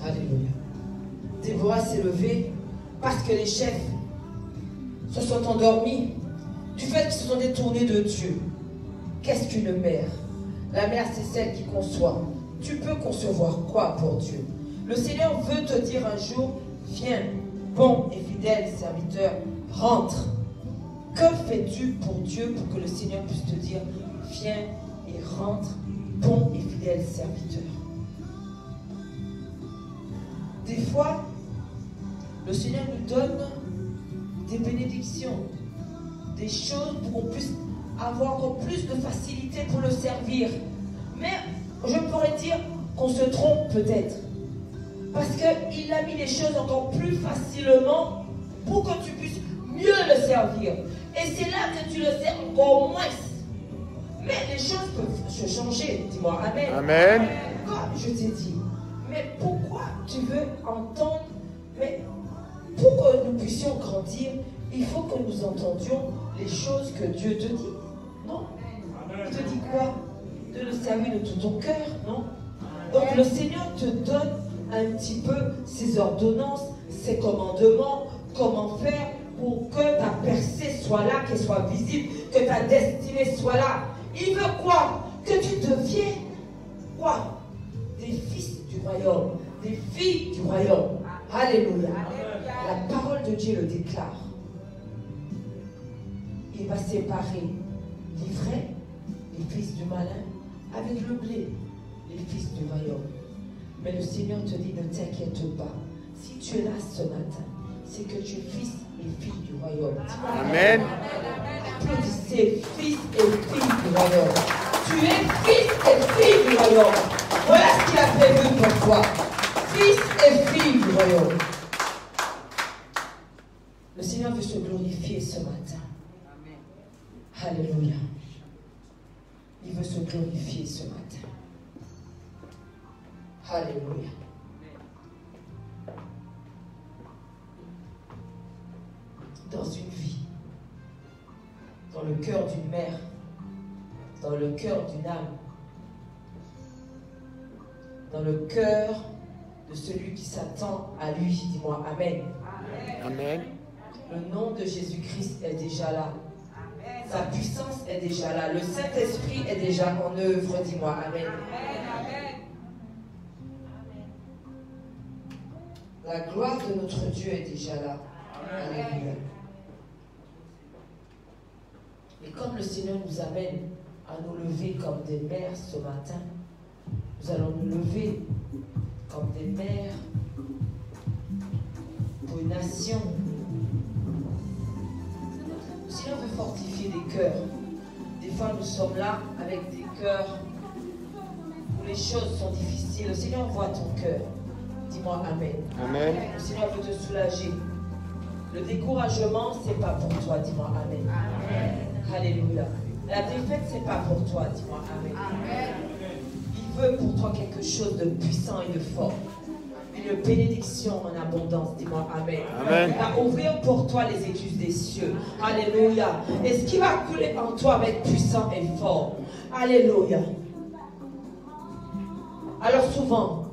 Alléluia. Déborah s'est levée parce que les chefs se sont endormis du fait qu'ils se sont détournés de Dieu. Qu'est-ce qu'une mère? La mère, c'est celle qui conçoit. Tu peux concevoir quoi pour Dieu? Le Seigneur veut te dire un jour, viens, bon et fidèle serviteur, rentre. Que fais-tu pour Dieu pour que le Seigneur puisse te dire, viens et rentre, bon et fidèle serviteur? Des fois, le Seigneur nous donne des bénédictions, des choses pour qu'on puisse avoir encore plus de facilité pour le servir. Mais je pourrais dire qu'on se trompe peut-être. Parce qu'il a mis les choses encore plus facilement pour que tu puisses mieux le servir. Et c'est là que tu le sers encore moins. Mais les choses peuvent se changer. Dis-moi Amen. Amen. Comme je t'ai dit, mais pourquoi tu veux entendre? Mais pour que nous puissions grandir, il faut que nous entendions les choses que Dieu te dit. Non? Il te dit quoi? De le servir de tout ton cœur, non? Donc le Seigneur te donne un petit peu ses ordonnances, ses commandements, comment faire pour que ta percée soit là, qu'elle soit visible, que ta destinée soit là. Il veut quoi? Que tu deviennes quoi? Des fils du royaume, des filles du royaume. Alléluia. La parole de Dieu le déclare. Il va séparer les vrais, les fils du malin, avec le blé, les fils du royaume. Mais le Seigneur te dit, ne t'inquiète pas. Si tu es là ce matin, c'est que tu es fils et fille du royaume. Amen. Applaudissez, fils et filles du royaume. Tu es fils et fille du royaume. Voilà ce qu'il a prévu pour toi. Fils et filles du royaume. Le Seigneur veut se glorifier ce matin. Alléluia. Il veut se glorifier ce matin. Alléluia. Dans une vie, dans le cœur d'une mère, dans le cœur d'une âme, dans le cœur de celui qui s'attend à lui, dis-moi Amen. Amen. Le nom de Jésus-Christ est déjà là. Sa puissance est déjà là. Le Saint-Esprit est déjà en œuvre, dis-moi Amen. La gloire de notre Dieu est déjà là. Alléluia. Et comme le Seigneur nous amène à nous lever comme des mères ce matin, nous allons nous lever comme des mères pour une nation. Le Seigneur veut fortifier des cœurs. Des fois, nous sommes là avec des cœurs où les choses sont difficiles. Le Seigneur voit ton cœur. Dis-moi Amen. Amen. Le Seigneur veut te soulager. Le découragement, c'est pas pour toi. Dis-moi Amen. Amen. Alléluia. La défaite, c'est pas pour toi. Dis-moi Amen. Amen. Il veut pour toi quelque chose de puissant et de fort. Une bénédiction en abondance. Dis-moi Amen. Amen. Il va ouvrir pour toi les écluses des cieux. Alléluia. Et ce qui va couler en toi va être puissant et fort. Alléluia. Alors souvent,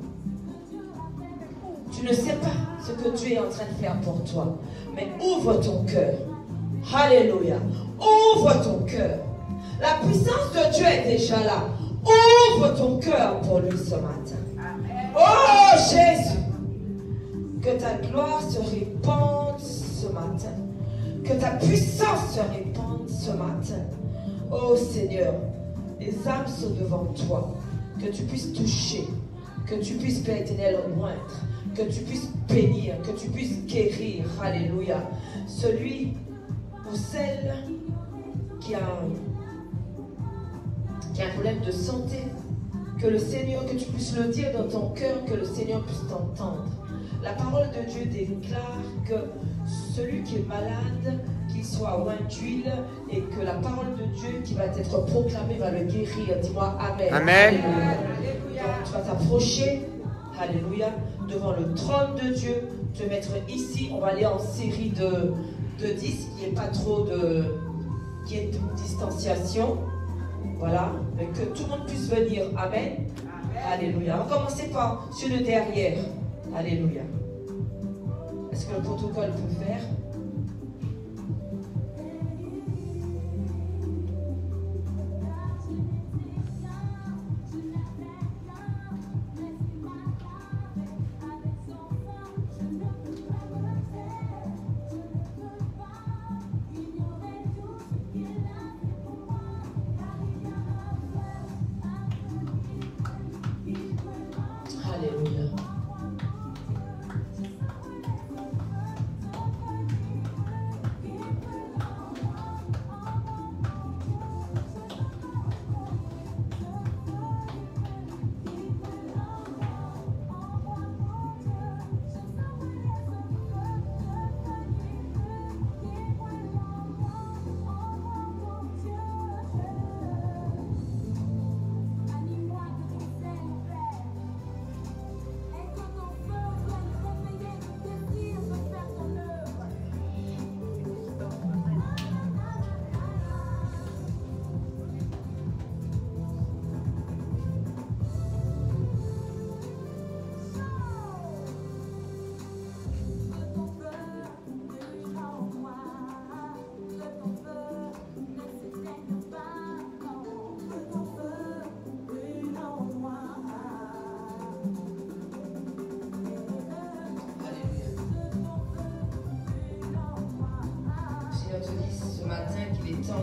tu ne sais pas ce que tu es en train de faire pour toi. Mais ouvre ton cœur. Alléluia. Ouvre ton cœur. La puissance de Dieu est déjà là. Ouvre ton cœur pour lui ce matin. Oh Jésus. Que ta gloire se répande ce matin. Que ta puissance se répande ce matin. Oh Seigneur. Les âmes sont devant toi. Que tu puisses toucher. Que tu puisses, Père éternel, moindre. que tu puisses bénir, que tu puisses guérir. Alléluia. Celui ou celle qui a un problème de santé, que le Seigneur, que tu puisses le dire dans ton cœur, que le Seigneur puisse t'entendre. La parole de Dieu déclare que celui qui est malade, qu'il soit oint d'huile, et que la parole de Dieu qui va être proclamée va le guérir. Dis-moi Amen. Amen. Alléluia. Donc, tu vas t'approcher, alléluia, devant le trône de Dieu, te mettre ici. On va aller en série de 10, il n'y ait pas trop de distanciation. Voilà, mais que tout le monde puisse venir. Amen. Alléluia. On va commencer par sur le derrière. Alléluia. Est-ce que le protocole peut faire? Alléluia.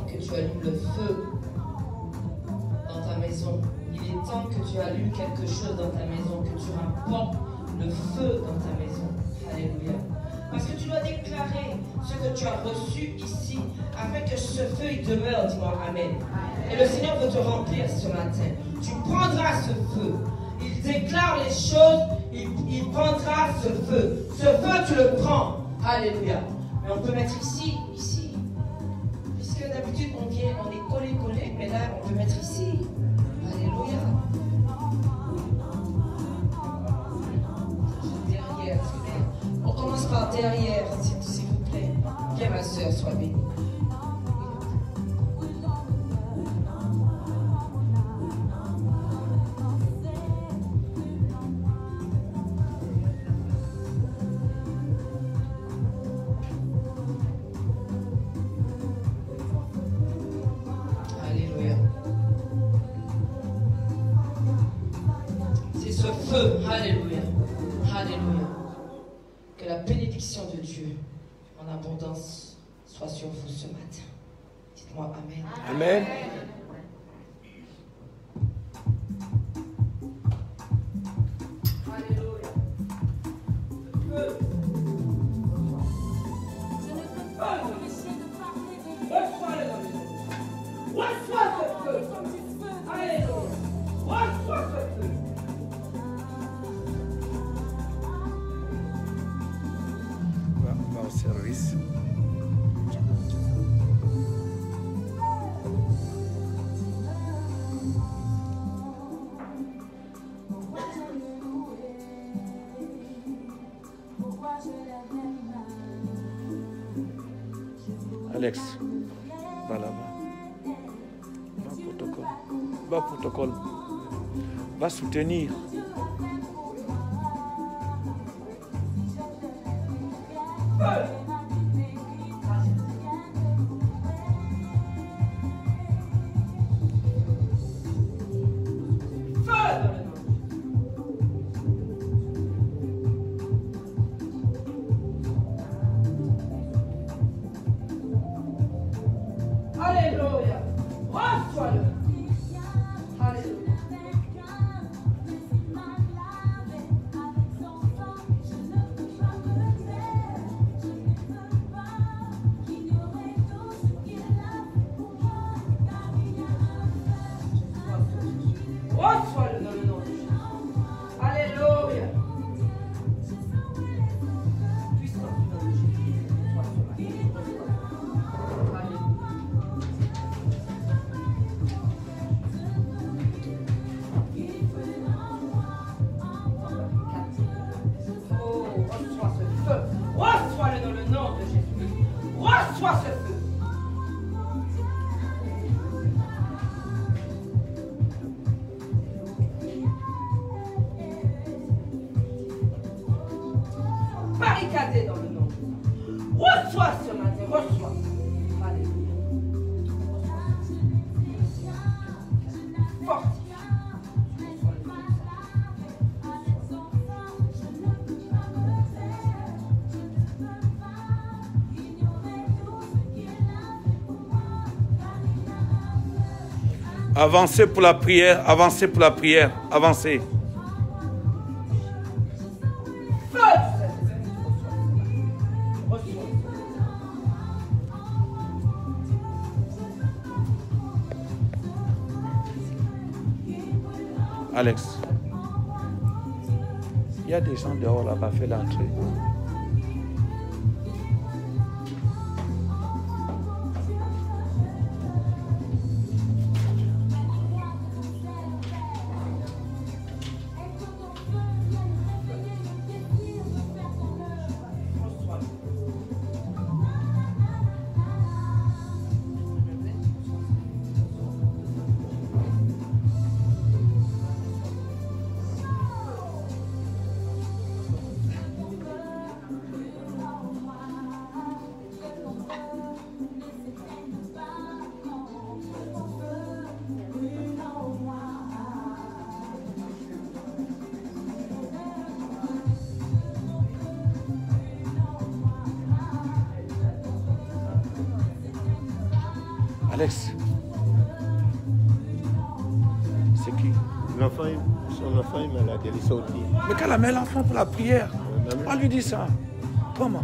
Que tu allumes le feu dans ta maison. Il est temps que tu allumes quelque chose dans ta maison, que tu rapportes le feu dans ta maison. Alléluia. Parce que tu dois déclarer ce que tu as reçu ici, afin que ce feu il demeure. Dis-moi Amen. Et le Seigneur veut te remplir ce matin. Tu prendras ce feu. Il déclare les choses, il prendra ce feu. Ce feu, tu le prends. Alléluia. Mais on peut mettre ici. D'habitude, on est collé, mais là, on peut mettre ici. Alléluia. Derrière. On commence par derrière, s'il vous plaît. Que ma soeur soit bénie. Alléluia. Alléluia. Que la bénédiction de Dieu en abondance soit sur vous ce matin. Dites-moi Amen. Amen. Alléluia. Feu. Reçois-le dans les eaux. Reçois ce feu. Alléluia. Reçois ce feu. Va au service. Alex, va là-bas. Va protocole. Va soutenir. Alléluia. Reçois-le. Alléluia. Avancez pour la prière, avancez pour la prière, avancez. Alex, il y a des gens dehors là-bas, fais l'entrée. Alex, c'est qui? L'enfant, son enfant est malade, il est sorti. Mais qu'elle amène l'enfant pour la prière. On lui dit ça. Comment?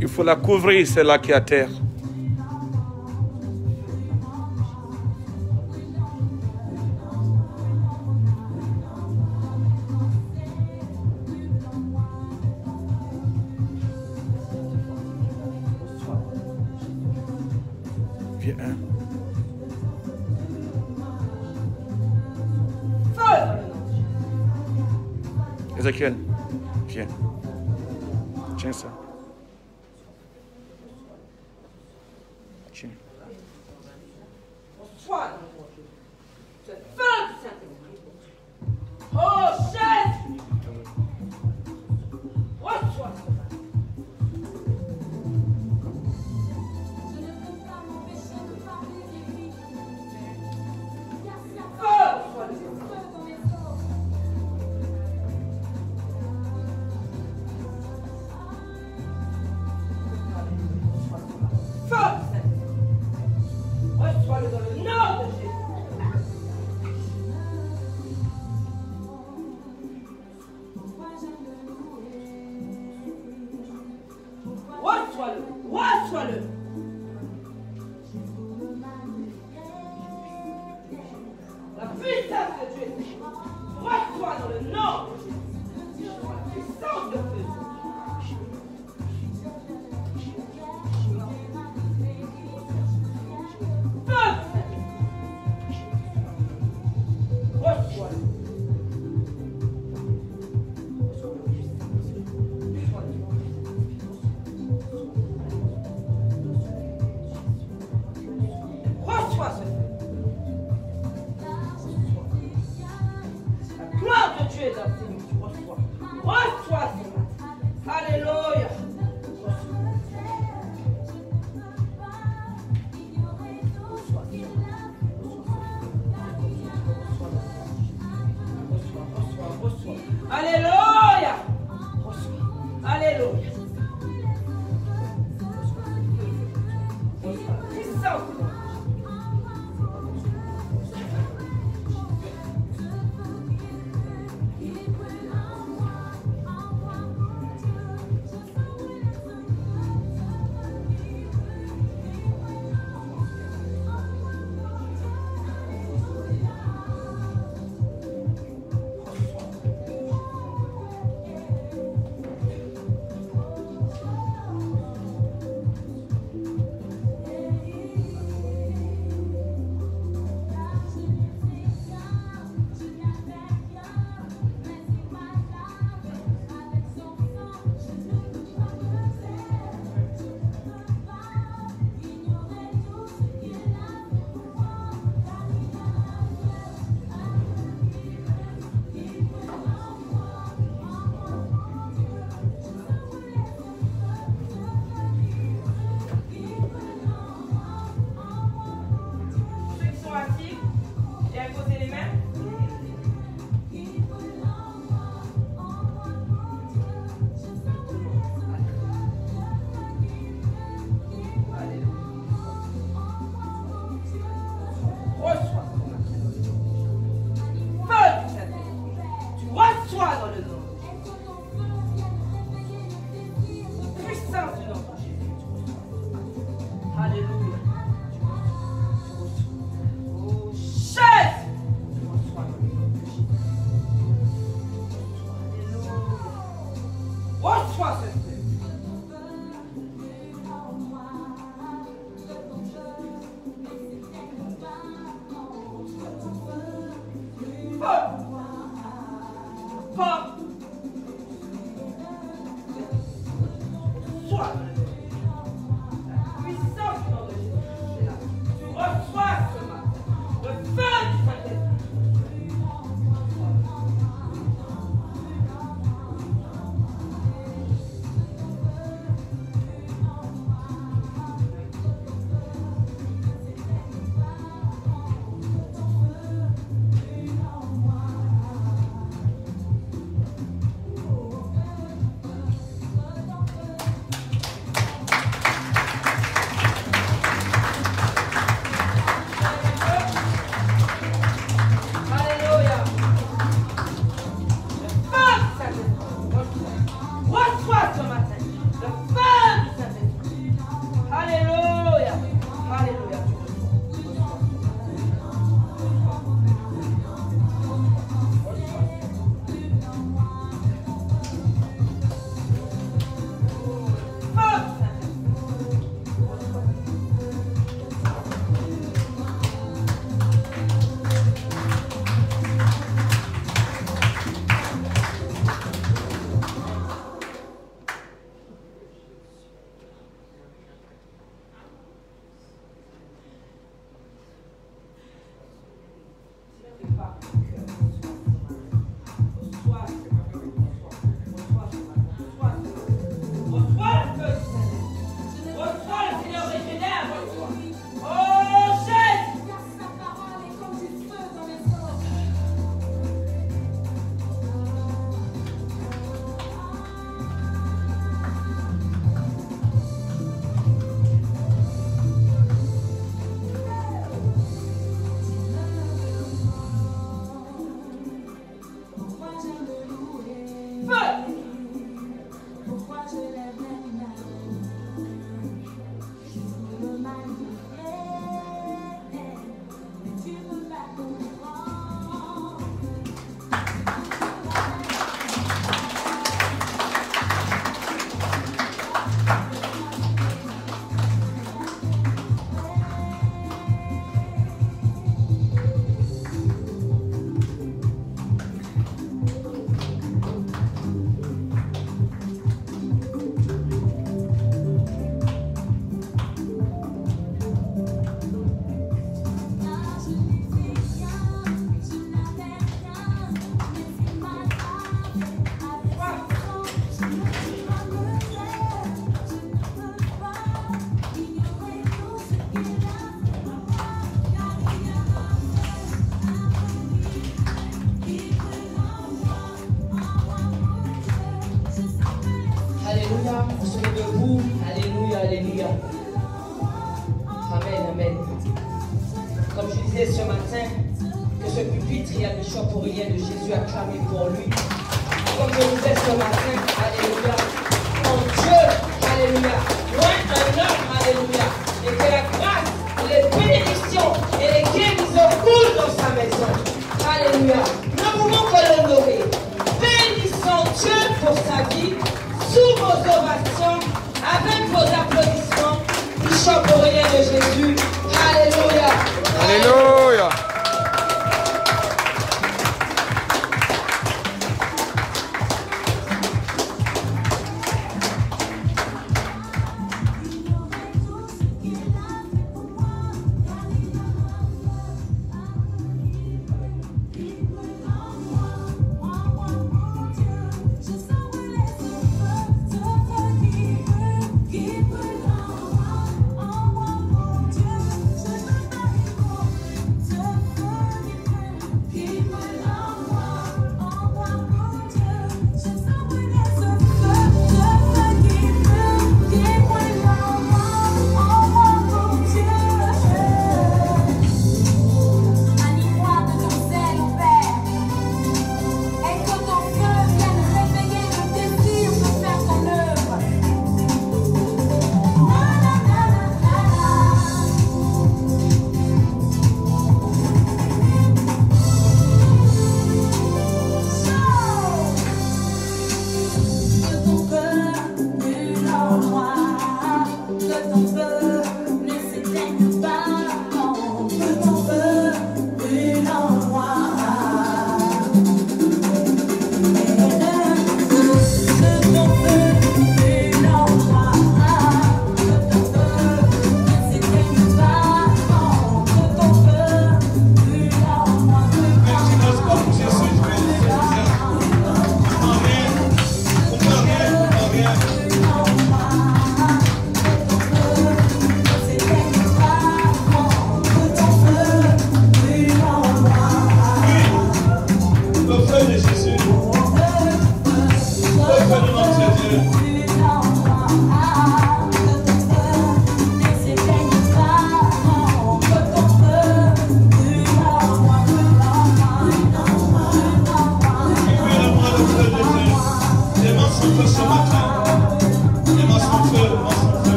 Il faut la couvrir, c'est là qui est à terre. Viens, hein. Ézéchiel, viens. Tiens ça. Tiens. Reçois-le. La puissance de Dieu. Reçois dans le nom de Jésus. La puissance de Dieu. Alléluia. Alléluia. Bishop Aurélien de Jésus, acclamez pour lui. Comme je vous ai ce matin, alléluia. Mon Dieu, alléluia. Loin un homme, alléluia. Et que la grâce, les bénédictions et les guérisons coulent dans sa maison. Alléluia. Nous pouvons que l'honorer. Bénissons Dieu pour sa vie, sous vos ovations, avec vos applaudissements. Bishop Aurélien de Jésus. Alléluia. Alléluia.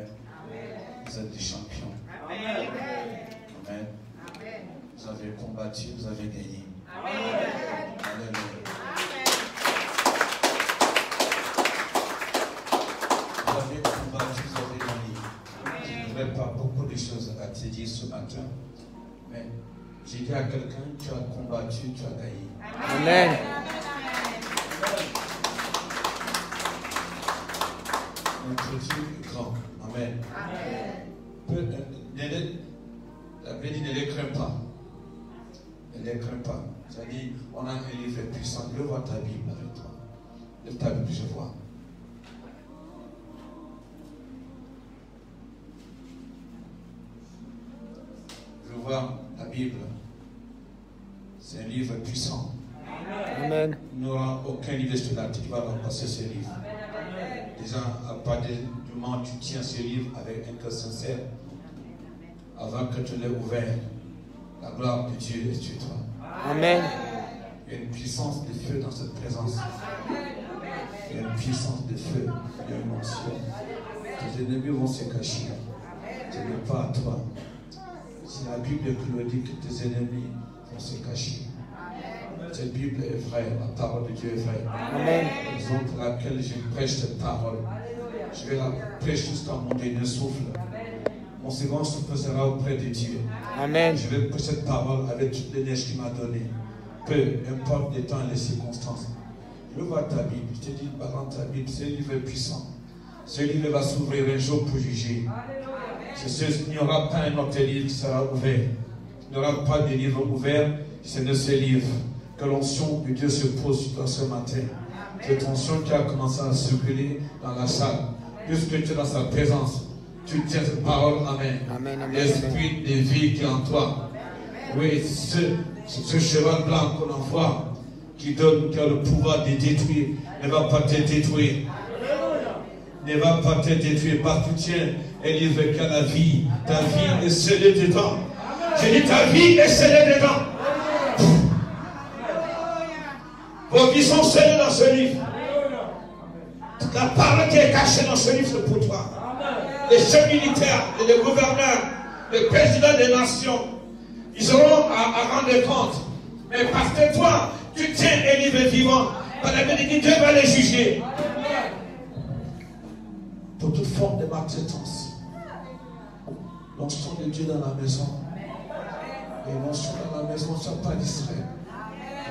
Amen. Vous êtes des champions. Amen. Vous avez combattu, vous avez gagné. Alléluia. Vous avez combattu, vous avez gagné. Je n'aurai pas beaucoup de choses à te dire ce matin. Mais j'ai dit à quelqu'un, tu as combattu, tu as gagné. Amen. Notre Dieu est grand. Amen. La Bible dit ne les crains pas. Ne les crains pas. C'est-à-dire, on a un livre puissant. Je vois ta Bible avec toi. Lève ta Bible, je vois. Je vois la Bible. C'est un livre puissant. Amen. Il n'y aura aucun livre sur la terre qui va remplacer ce livre. Déjà, à partir du moment où tu tiens ce livre avec un cœur sincère, avant que tu l'aies ouvert, la gloire de Dieu est sur toi. Amen. Il y a une puissance de feu dans cette présence. Il y a une puissance de feu. Il y a une onction. Tes ennemis vont se cacher. Ce n'est pas à toi. C'est la Bible qui nous dit que tes ennemis vont se cacher. Cette Bible est vraie, la parole de Dieu est vraie. Amen. Raison pour laquelle je prêche cette parole. Je vais la prêcher jusqu'à mon dernier souffle. Mon second souffle sera auprès de Dieu. Amen. Je vais prêcher cette parole avec toute l'énergie qu'il m'a donnée. Peu importe les temps et les circonstances. Je vois ta Bible. Je te dis, parlant ta Bible, c'est un livre puissant. Ce livre va s'ouvrir un jour pour juger. Il n'y aura pas un autre livre qui sera ouvert. Il n'y aura pas de livre ouvert. C'est de ce livre que l'onction de Dieu se pose sur toi ce matin. Cette onction qui a commencé à circuler dans la salle. Puisque tu es dans sa présence, tu tiens cette parole. Amen. L'esprit de vie qui est en toi. Oui, ce cheval blanc qu'on envoie, qui a le pouvoir de détruire, ne va pas te détruire. Ne va pas te détruire. Parce que tu tiens un livre qui a la vie. Ta vie est scellée dedans. J'ai dit ta vie est scellée dedans. Vos vies sont scellées dans ce livre. La parole qui est cachée dans ce livre, c'est pour toi. Les chefs militaires, les gouverneurs, les présidents des nations, ils auront à rendre compte. Mais parce que toi, tu tiens un livre vivant, par la bénédiction, Dieu va les juger. Pour toute forme de maltraitance. L'onction de Dieu dans la maison. Et l'onction dans la maison, ne sois pas distrait.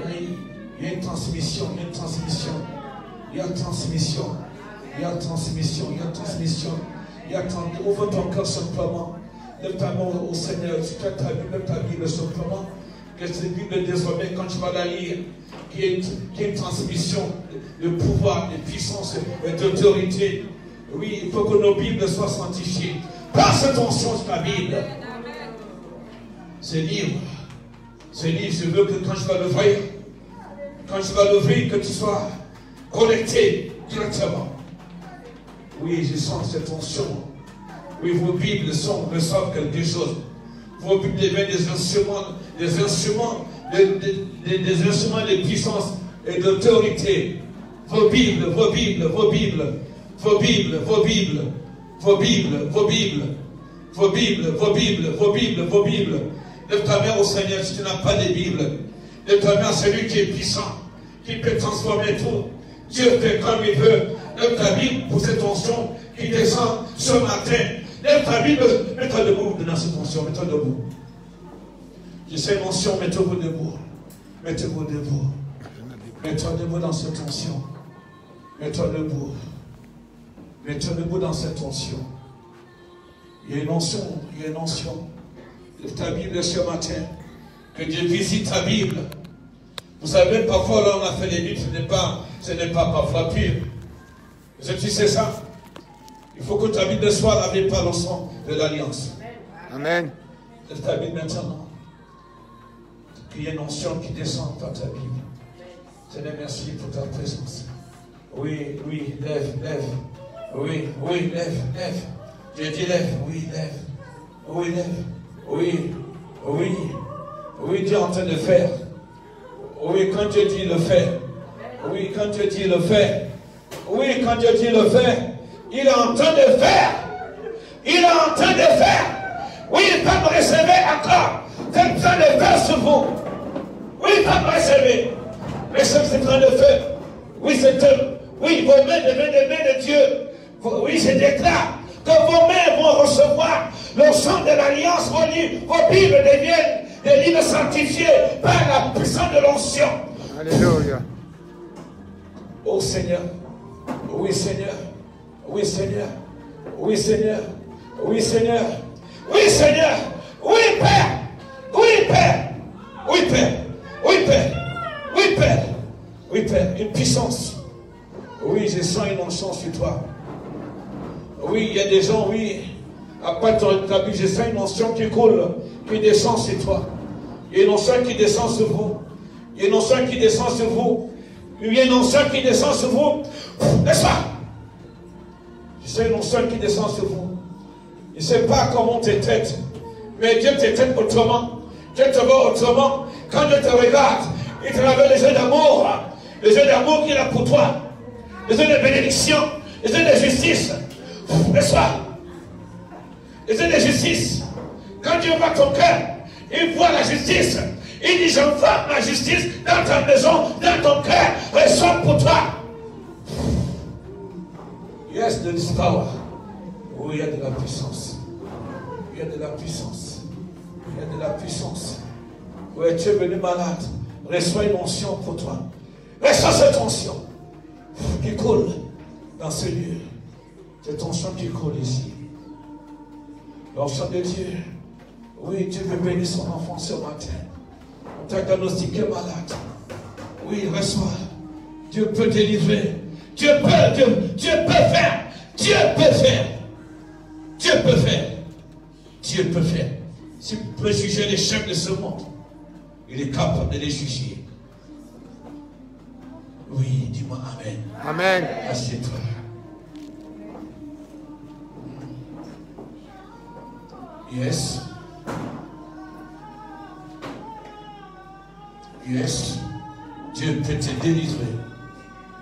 Oui. Il y a une transmission, il y a une transmission, il y a une transmission, il y a une transmission, il y a une transmission, il y a ouvre ton cœur simplement, lève ta main au Seigneur, tu fais ta Bible, lève ta Bible simplement, que cette Bible désormais, quand tu vas la lire, qu'il y ait une transmission de pouvoir, de puissance et d'autorité. Oui, il faut que nos Bibles soient sanctifiées. Passe attention sur ta Bible. Ce livre, je veux que quand je vais l'ouvrir, que tu sois connecté directement. Oui, je sens cette onction. Oui, vos Bibles reçoivent quelque chose. Vos Bibles deviennent des instruments de puissance et d'autorité. Vos Bibles. Lève ta main au Seigneur si tu n'as pas de Bible. Lève ta main à celui qui est puissant, qui peut transformer tout. Dieu fait comme il veut. Lève ta Bible pour cette onction qui descend ce matin. Lève ta Bible, mets-toi debout dans cette onction, mets-toi debout. Je sais une onction, mettez-vous debout. Mettez-vous debout. Mets-toi debout dans cette onction. Mets-toi debout. Mets-toi debout dans cette onction. Il y a une onction, il y a une onction. Lève ta Bible ce matin. Que Dieu visite ta Bible. Vous savez, parfois, là, on a fait des Bibles, ce n'est pas parfois pur. Est-ce que tu sais ça? Il faut que ta Bible soit lavée par le sang de l'Alliance. Amen. Lève ta Bible maintenant. Qu'il y ait une onction qui descend par ta Bible. Seigneur, merci pour ta présence. Oui, lève. Oui, lève. Je dis lève, oui, lève. Oui, lève. Oui, Dieu est en train de faire. Oui, quand Dieu dit le fait. Oui, quand Dieu dit le fait. Oui, quand Dieu dit le fait. Il est en train de faire. faire. Oui, il va me recevoir encore. C'est en train de faire sur vous. Oui, il va me recevoir. Mais ce que c'est en train de faire, oui, oui, vos mains deviennent des mains de Dieu. Oui, je déclare que vos mains vont recevoir le sang de l'alliance. Vos Bibles deviennent des livres sanctifiés par la puissance de l'onction. Alléluia. Oh Seigneur, oui Seigneur, oui Seigneur, oui Seigneur, oui Seigneur, oui Seigneur, oui Père, oui Père, oui Père, oui Père, oui Père, oui Père, une puissance. Oui, je sens une onction sur toi. Oui, il y a des gens, oui, après ta vie, je sens une onction qui coule, qui descend sur toi. Il y a une onction qui descend sur vous. Il y a une onction qui descend sur vous. Il y a une onction qui descend sur vous. N'est-ce pas? Je sais une onction qui descend sur vous. Je ne sais pas comment tu traites, mais Dieu te traite autrement. Dieu te voit autrement. Quand Dieu te regarde, il te rappelle les yeux d'amour. Les yeux d'amour qu'il a pour toi. Les yeux de bénédiction. Les yeux de justice. N'est-ce pas? Les yeux de justice. Quand Dieu voit ton cœur, il voit la justice. Il dit, j'envoie ma justice dans ta maison, dans ton cœur. Reçois pour toi. Yes, there is power. Oui, il y a de la puissance. Il y a de la puissance. Il y a de la puissance. Oui, tu es venu malade. Reçois une onction pour toi. Reçois cette onction qui coule dans ce lieu. Cette onction qui coule ici. L'onction de Dieu. Oui, Dieu veut bénir son enfant ce matin. On t'a diagnostiqué malade. Oui, reçois. Dieu peut délivrer. Dieu peut faire. Dieu peut faire. Dieu peut faire. Dieu peut faire. S'il peut juger les chefs de ce monde, il est capable de les juger. Oui, dis-moi Amen. Amen. Assieds-toi. Yes. Yes. Dieu peut te délivrer.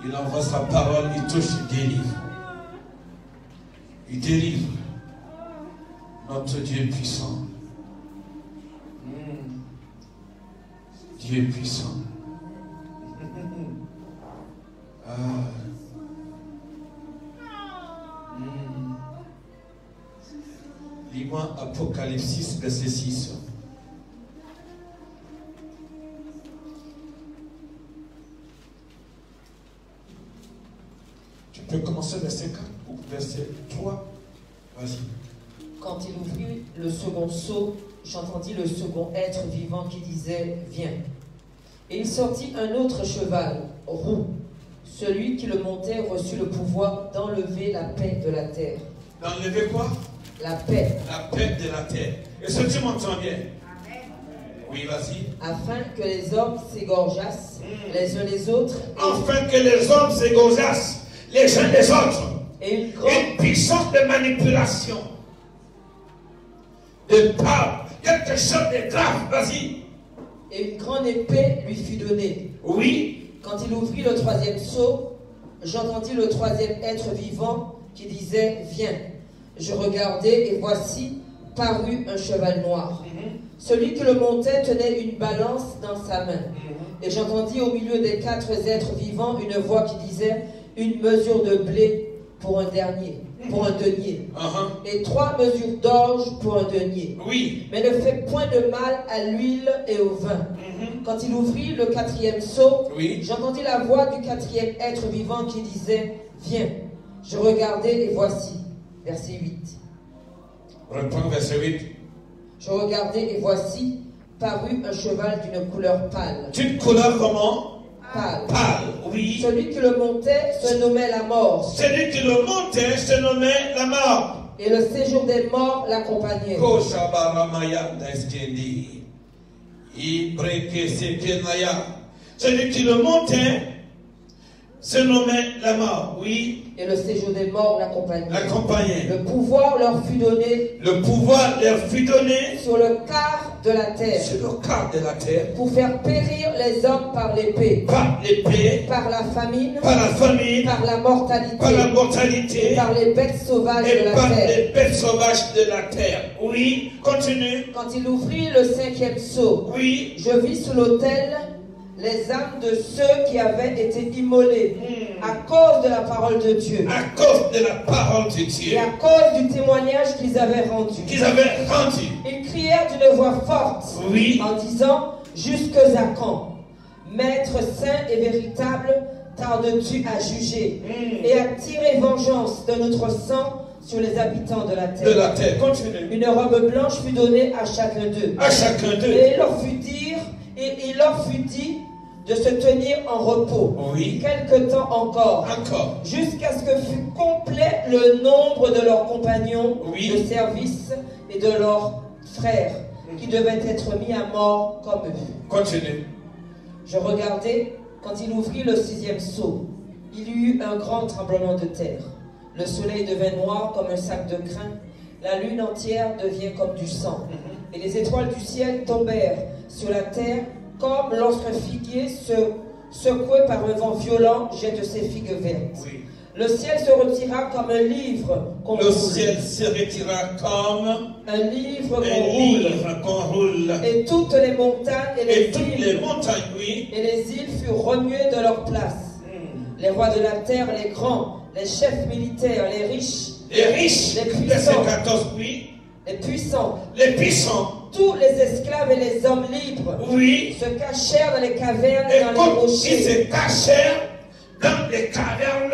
Il envoie sa parole, il touche, il délivre. Il délivre. Notre Dieu est puissant. Dieu est puissant. Lis-moi Apocalypse 6, verset 6. Tu peux commencer verset 4 ou verset 3. Vas-y. Quand il ouvrit le second sceau, j'entendis le second être vivant qui disait « Viens ». Et il sortit un autre cheval, roux. Celui qui le montait reçut le pouvoir d'enlever la paix de la terre. D'enlever quoi? La paix. La paix de la terre. Est-ce que tu m'entends bien? Oui, vas-y. Afin que les hommes s'égorgeassent les uns les autres. Afin que les hommes s'égorgeassent les uns les autres. Et une puissance de manipulation. De parole. Quelque chose de grave. Vas-y. Et une grande épée lui fut donnée. Oui. Quand il ouvrit le troisième sceau, j'entendis le troisième être vivant qui disait « Viens ». Je regardai et voici parut un cheval noir. Celui qui le montait tenait une balance dans sa main. Et j'entendis au milieu des quatre êtres vivants une voix qui disait « Une mesure de blé pour un denier. Et 3 mesures d'orge pour un denier. Oui. Mais ne fais point de mal à l'huile et au vin. Quand il ouvrit le quatrième sceau, j'entendis la voix du quatrième être vivant qui disait « Viens ». Je regardai et voici, verset 8. Reprends verset 8. Je regardai et voici, parut un cheval d'une couleur pâle. D'une couleur comment? Pâle. Pâle, oui. Celui qui le montait se nommait la mort. Celui qui le montait se nommait la mort. Et le séjour des morts l'accompagnait. Celui qui le montait se nommait la mort, oui. Et le séjour des morts l'accompagnait. Le pouvoir leur fut donné. Le pouvoir leur fut donné sur le quart de la terre. Sur le quart de la terre. Pour faire périr les hommes par l'épée. Par l'épée. Par la famine. Par la famine. Par la mortalité. Par la mortalité. Et par les bêtes sauvages de la par terre. les bêtes sauvages de la terre. Oui, continue. Quand il ouvrit le 5e sceau. Oui. Je vis sous l'autel les âmes de ceux qui avaient été immolés à cause de la parole de Dieu. À cause de la parole de Dieu. Et à cause du témoignage qu'ils avaient rendu. Ils crièrent d'une voix forte. Oui. En disant, jusque à quand, Maître saint et véritable, tardes-tu à juger et à tirer vengeance de notre sang sur les habitants de la terre. Continue. Une robe blanche fut donnée à chacun d'eux. Et il leur fut dit de se tenir en repos. Oui. Quelque temps encore. Jusqu'à ce que fût complet le nombre de leurs compagnons de service et de leurs frères qui devaient être mis à mort comme eux. Continue. Je regardais quand il ouvrit le 6e sceau. Il y eut un grand tremblement de terre. Le soleil devint noir comme un sac de grains. La lune entière devient comme du sang. Et les étoiles du ciel tombèrent sur la terre comme lorsqu'un figuier secoué par un vent violent jette ses figues vertes. Oui. Le ciel se retira comme un livre qu'on roule. Le ciel se retira comme un livre qu'on roule. Et toutes les montagnes et les îles furent remuées de leur place. Les rois de la terre, les grands, les chefs militaires, les riches, les puissants, tous les esclaves et les hommes libres se cachèrent dans les cavernes et dans les rochers. Ils se cachèrent dans les cavernes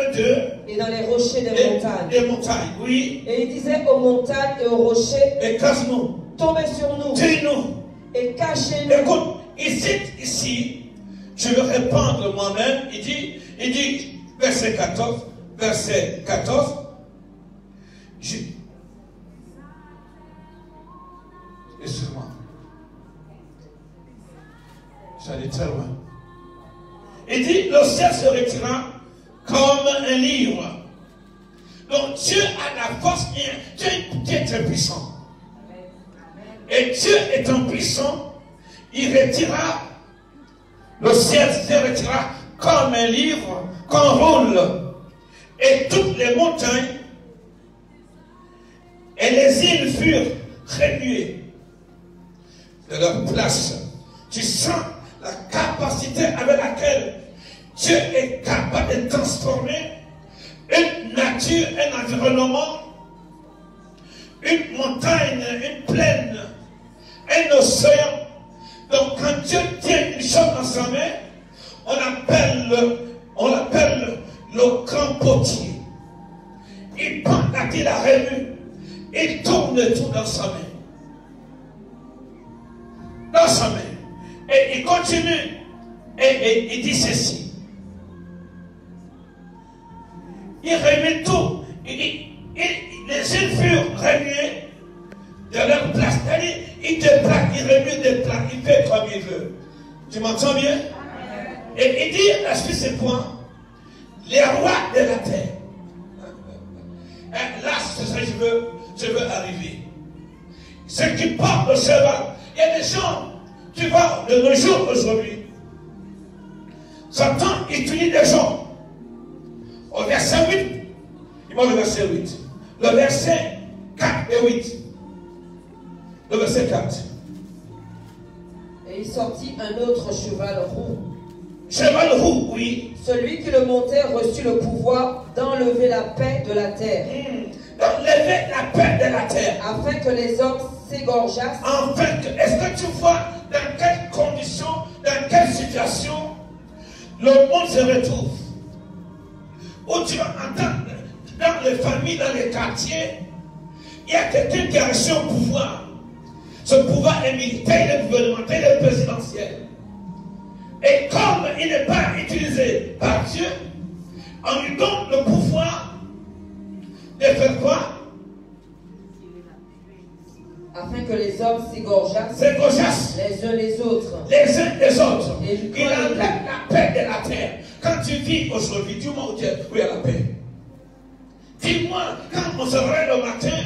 et dans les rochers des montagnes. Oui. Et il disait aux montagnes et aux rochers, écrase-nous, tombez sur nous, tue-nous et cachez-nous. Écoute, ici, je vais répondre moi-même. Il dit, verset 14, excuse-moi. J'allais très loin. Il dit, le ciel se retira comme un livre. Donc Dieu a la force, Dieu est très puissant. Et Dieu étant puissant, il retira, le ciel se retira comme un livre qu'on roule. Et toutes les montagnes et les îles furent remuées de leur place. Tu sens la capacité avec laquelle Dieu est capable de transformer une nature, un environnement, une montagne, une plaine, un océan. Donc quand Dieu tient une chose dans sa main, on l'appelle le grand potier. Il prend la remue, il tourne tout dans sa main. Dans sa main. Et il continue. Et il dit ceci. Il remet tout. Les îles furent remuées de leur place. Il déplace, il remet des plats, il fait comme il veut. Tu m'entends bien? Et il dit, est-ce ce point, les rois de la terre. Là, c'est ça que je veux arriver. Ceux qui portent le cheval. Il y a des gens, tu vois, de nos jours aujourd'hui, Satan utilise des gens. Au verset 8, il m'a le verset 8. Le verset 4 et 8. Le verset 4. Et il sortit un autre cheval roux. Cheval roux, oui. Celui qui le montait reçut le pouvoir d'enlever la paix de la terre. D'enlever la paix de la terre. Afin que les hommes s'égorgeassent. Est-ce que tu vois dans quelles conditions, dans quelle situation le monde se retrouve? Où tu vas entendre dans les familles, dans les quartiers, il y a quelqu'un qui a reçu un pouvoir. Ce pouvoir est militaire, il est gouvernemental, il est présidentiel. Et comme il n'est pas utilisé par Dieu, on lui donne le pouvoir de faire quoi? Afin que les hommes s'égorgeassent les uns les autres. Les uns les autres. Il enlève la paix de la terre. Quand tu vis aujourd'hui, dis-moi où il y a la paix. Dis-moi, quand on se réveille le matin,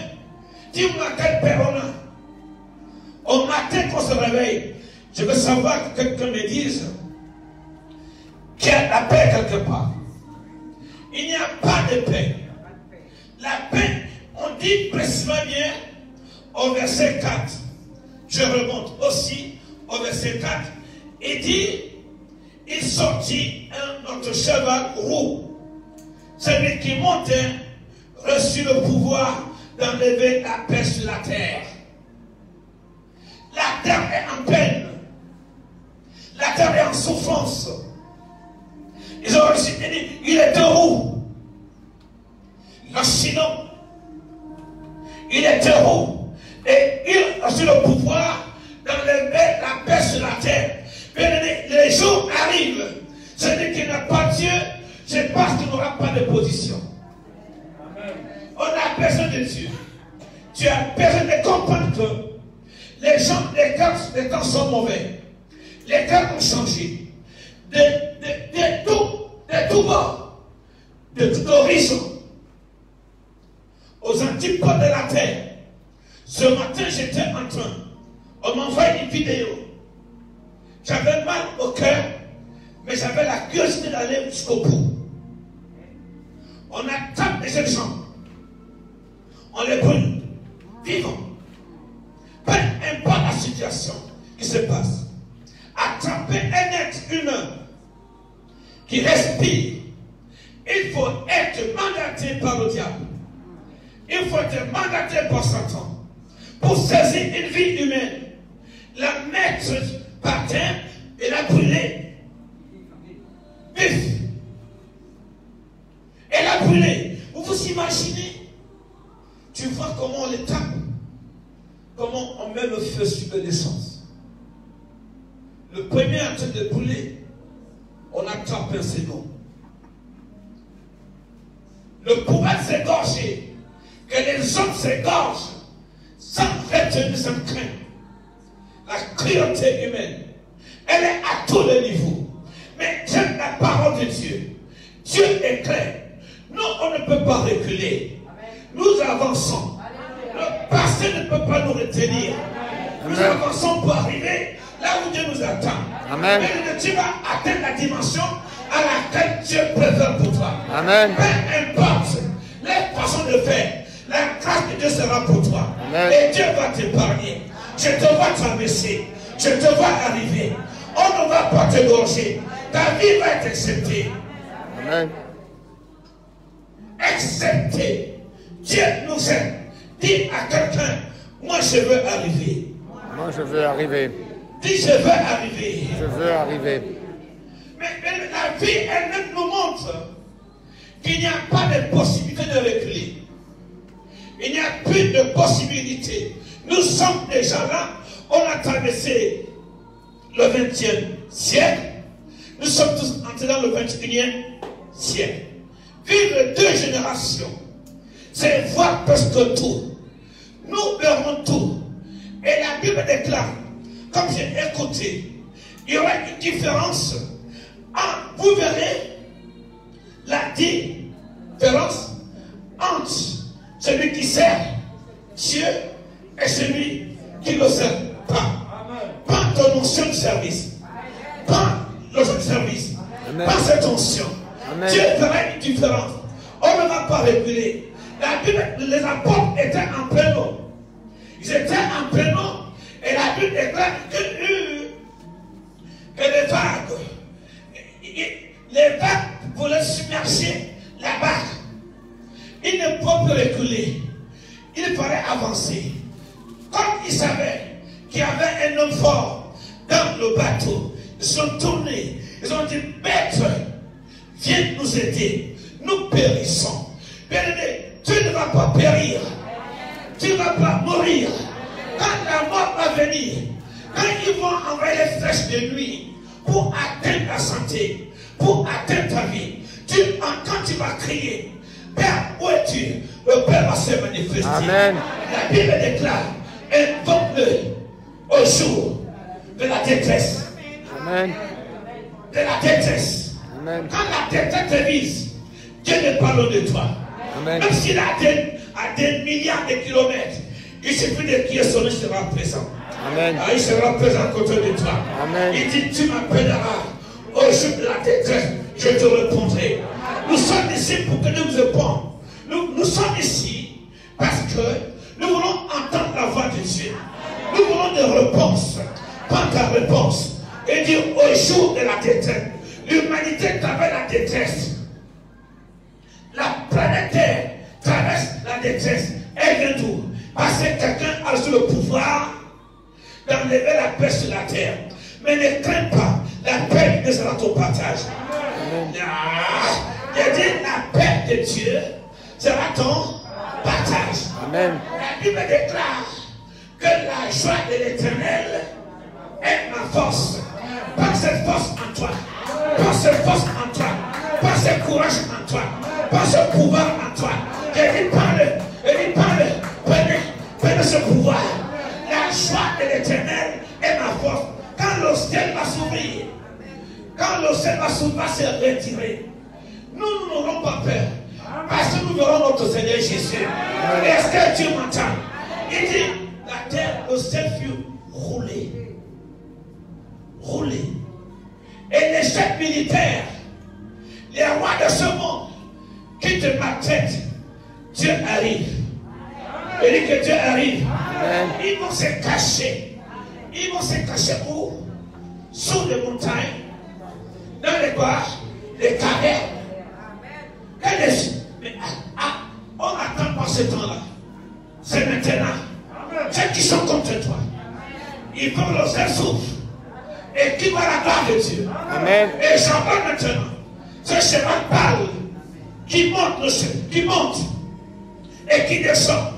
dis-moi quel père on a. Au matin qu'on se réveille, je veux savoir que quelqu'un me dise qu'il y a la paix quelque part. Il n'y a pas de paix. La paix, on dit précisément bien au verset 4. Je remonte aussi au verset 4. Il dit, il sortit un autre cheval roux. Celui qui montait reçut le pouvoir d'enlever la paix sur la terre. La terre est en peine. La terre est en souffrance. Ils ont reçu, il était roux. Sinon, il était roux. Et il a reçu le pouvoir d'enlever la paix sur la terre. Les jours arrivent. Celui qui n'a pas Dieu, c'est parce qu'il n'aura pas de position. On a besoin de Dieu. Tu as besoin de comprendre que les gens, les temps sont mauvais. Les temps ont changé. De tout bord, de tout horizon, aux antipodes de la terre. Ce matin, j'étais en train, on m'a envoyé une vidéo. J'avais mal au cœur, mais j'avais la curiosité d'aller jusqu'au bout. On attrape les jeunes gens, on les brûle, vivants. Peu importe la situation qui se passe, attraper un être humain qui respire, il faut être mandaté par le diable. Il faut être mandaté par Satan pour saisir une vie humaine, la mettre par terre et la brûler. Vif. Et la brûler. Vous vous imaginez? Tu vois comment on les tape, comment on met le feu sur l'essence. Le premier acte de brûler, on attrape un second. Le pouvoir s'égorger, que les hommes s'égorgent sans retenue, sans crainte. La cruauté humaine, elle est à tous les niveaux. Mais j'aime la parole de Dieu. Dieu est clair. Nous, on ne peut pas reculer. Nous avançons. Le passé ne peut pas nous retenir. Nous avançons pour arriver là où Dieu nous attend. Amen. Et tu vas atteindre la dimension à laquelle Dieu préfère pour toi. Amen. Peu importe les façons de faire, la grâce de Dieu sera pour toi. Amen. Et Dieu va t'épargner. Je te vois traverser. Je te vois arriver. On ne va pas te gorger. Ta vie va être acceptée. Amen. Acceptée. Dieu nous aime. Dis à quelqu'un, moi je veux arriver. Moi je veux arriver. Dis je veux arriver. Je veux arriver. Mais la vie elle-même nous montre qu'il n'y a pas de possibilité de reculer. Il n'y a plus de possibilité. Nous sommes déjà là. On a traversé le 20e siècle. Nous sommes tous entrés dans le 21e siècle. Vivre 2 générations, c'est voir presque tout. Nous verrons tout. Et la Bible déclare, comme j'ai écouté, il y aura une différence. Vous verrez la différence entre celui qui sert Dieu et celui qui ne le sert pas. Pas ton onction de service. Pas l'onction de service. Amen. Pas cette onction. Amen. Dieu fera une différence. On ne va pas reculer. La Bible, les apôtres étaient en plein eau. Ils étaient en plein eau. Et la Bible déclare que les vagues voulaient submerger la barque. Ils ne pouvaient plus reculer. Il fallait avancer. Comme ils savaient qu'il y avait un homme fort dans le bateau, ils sont tournés. Ils ont dit, Maître, viens nous aider. Nous périssons. Bien-aimé, tu ne vas pas périr. Tu ne vas pas mourir. Quand la mort va venir, quand ils vont envoyer les flèches de nuit pour atteindre la santé, pour atteindre ta vie, quand tu vas crier, Père, où es-tu? Le Père va se manifester. Amen. La Bible déclare, invoque-le au jour de la détresse. Amen. De la détresse. Amen. Quand la détresse te vise, Dieu ne parle de toi. Amen. Même s'il a des milliards de kilomètres, il suffit de crier son nom, il sera présent. Amen. Ah, il sera présent à côté de toi. Amen. Il dit, tu m'appelleras au jour de la détresse, je te répondrai. Nous sommes ici pour que nous nous répondions. Nous sommes ici parce que nous voulons entendre la voix de Dieu. Nous voulons des réponses. Prends ta réponse et dire au jour de la détresse. L'humanité traverse la détresse. La planète Terre traverse la détresse. Elle vient d'où? Parce que quelqu'un a reçu le pouvoir d'enlever la paix sur la terre. Mais ne crains pas, la paix ne sera ton partage. Il dit la paix de Dieu sera ton partage. Amen. La Bible déclare que la joie de l'Éternel est ma force. Pas cette force en toi. Pas cette force en toi. Pas ce courage en toi. Pas ce pouvoir en toi. Il dit parle. Prenez ce pouvoir. La joie de l'Éternel est ma force. Quand le ciel va s'ouvrir, quand le ciel va s'ouvrir, va se retirer, nous n'aurons pas peur. Parce que nous verrons notre Seigneur Jésus. Est-ce que Dieu m'entend? Il dit, la terre, le ciel fut roulé. Roulé. Et les chefs militaires, les rois de ce monde, qui te maltraitent, Dieu arrive. Il dit que Dieu arrive. Amen. Ils vont se cacher. Ils vont se cacher où? Sous les montagnes, dans les bois, les cavernes. Mais on n'attend pas ce temps-là. C'est maintenant. Ceux qui sont contre toi, ils vont le ciel s'ouvre. Et qui va la gloire de Dieu. Amen. Et j'en parle maintenant. Ce cheval parle, qui monte et qui descend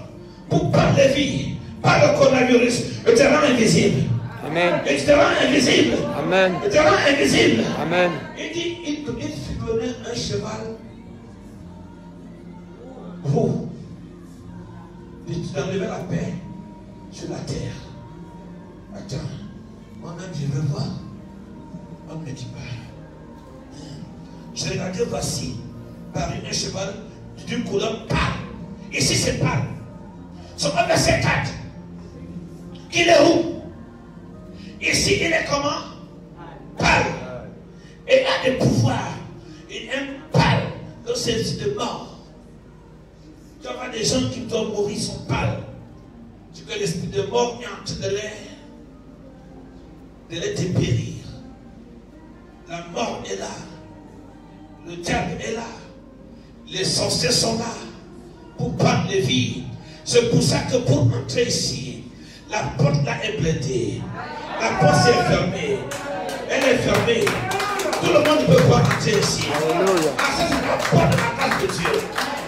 pour prendre les vies par le coronavirus. Le terrain invisible. Amen. Le terrain invisible. Amen. Le terrain invisible. Amen. Il dit, il fit donner un cheval. Vous, d'enlever la paix sur la terre. Attends, moi-même je veux voir. On ne me dit pas. Je regardais, voici, par un cheval d'une couleur pâle. Ici c'est pâle. Sur le verset 4, il est où? Ici il est comment? Pâle. Et il a des pouvoirs. Il aime pâle. Donc c'est de mort. Tu vas voir des gens qui doivent mourir, sont pâles. Tu que l'esprit de mort est en train de les dépérir. La mort est là. Le diable est là. Les sorciers sont là pour prendre les vies. C'est pour ça que pour entrer ici, la porte là est blindée. La porte est fermée. Elle est fermée. Tout le monde ne peut pas entrer ici. Alléluia. Ah, ça c'est la porte de la grâce de Dieu.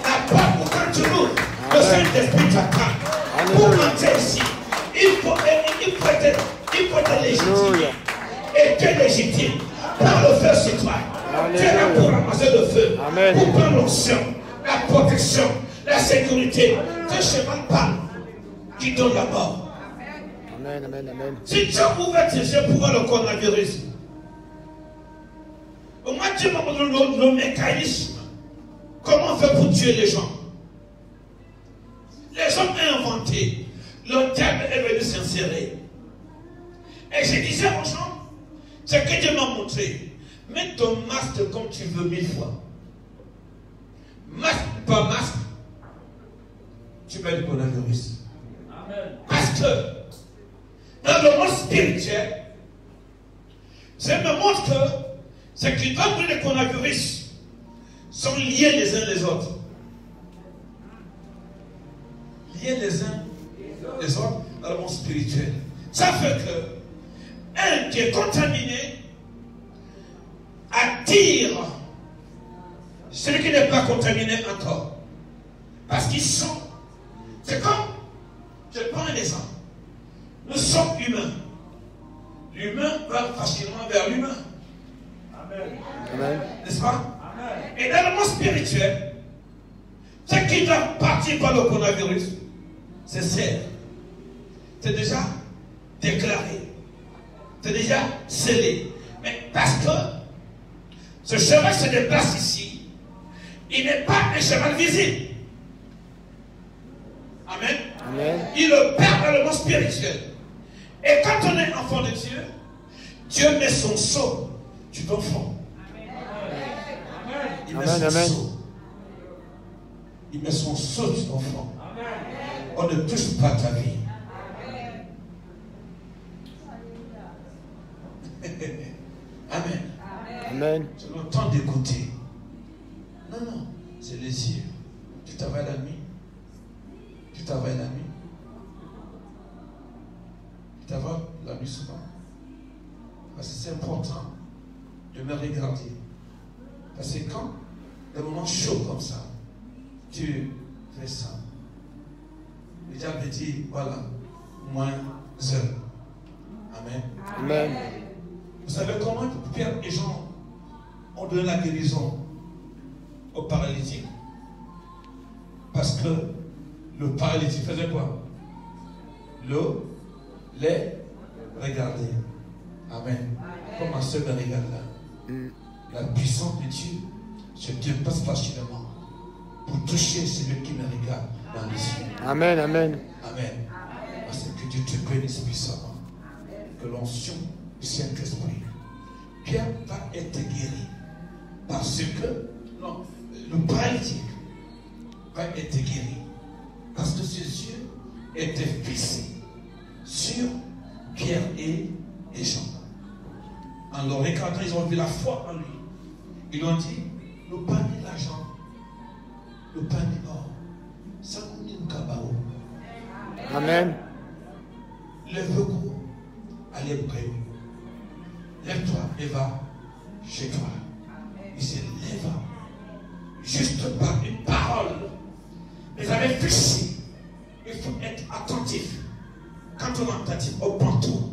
La porte pour quand tu l'ouvres, le Saint-Esprit t'attend. Pour entrer ici, il faut être légitime. Et tu es légitime. Prends le feu sur toi. Tu es là pour ramasser le feu. Amen. Pour prendre l'onction, la protection, la sécurité. Ce cheval parle qui donne la mort. Amen, amen, amen. Si Dieu ouvert tes yeux pour voir le coronavirus, au moins Dieu m'a donné le mécanisme. Comment on fait pour tuer les gens? Les hommes ont inventé. Le diable est venu s'insérer. Et je disais aux gens, c'est que Dieu m'a montré. Mets ton masque comme tu veux 1000 fois. Masque ou pas masque, tu vas du coronavirus. Amen. Parce que dans le monde spirituel, ça me montre que ce qui va donner le coronavirus sont liés les uns les autres. Liés les uns les autres dans le monde spirituel. Ça fait que un qui est contaminé attire celui qui n'est pas contaminé encore. Parce qu'ils sont. C'est comme, je prends un exemple. Nous sommes humains. L'humain va facilement vers l'humain. Amen. N'est-ce pas? Amen. Et dans le monde spirituel, ce qui doit partir par le coronavirus, c'est serre. C'est déjà déclaré. C'est déjà scellé. Mais parce que ce cheval se déplace ici, il n'est pas un cheval visible. Amen. Il le perd dans le monde spirituel. Et quand on est enfant de Dieu, Dieu met son sceau sur ton front. Il met son sceau. Il met son sceau sur ton front. On ne touche pas ta vie. Amen. Amen. C'est le temps d'écouter. Non, non, c'est les yeux. Tu travailles la nuit. Tu travailles la nuit. Tu travailles la nuit souvent. Parce que c'est important de me regarder. Parce que quand, le moment chaud comme ça, tu fais ça. Le diable dit, voilà, moins zéro. Amen. Amen. Vous savez comment Pierre et Jean ont donné la guérison aux paralytiques? Parce que le paralytique faisait quoi? Les regarder. Amen. Comme ma soeur me regarde là. La puissance de Dieu se dépasse facilement pour toucher celui qui me regarde dans les yeux. Amen, amen. Amen. Parce que Dieu te bénisse puissamment. Que l'onction du Saint-Esprit. Pierre va être guéri. Parce que non, le paralytique va être guéri. Parce que ses yeux étaient fixés sur Pierre et Jean. En le regardant, ils ont vu la foi en lui. Ils ont dit, le panier d'argent, le panier d'or, ça nous dit Kabao. Amen. Lève-vous, allez près. Lève-toi et va chez toi. Il se lève juste par une parole. Mais avec fixé, il faut être attentif. Quand on est attentif, on prend tout.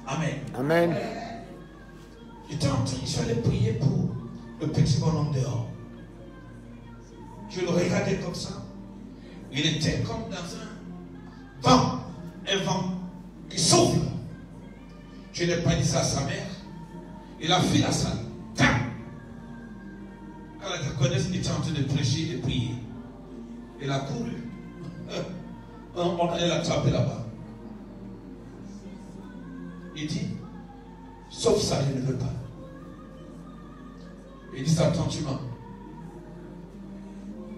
Amen. Amen. J'étais en train, je suis allé prier pour le petit bonhomme dehors. Je le regardais comme ça. Il était comme dans un vent qui souffle. Je n'ai pas dit ça à sa mère. Il a fui la salle. Quand la diaconesse était en train de prêcher et de prier, il a couru. On allait l'attraper là-bas. Il dit, sauf ça, je ne veux pas. Il dit, Satan, tu mens.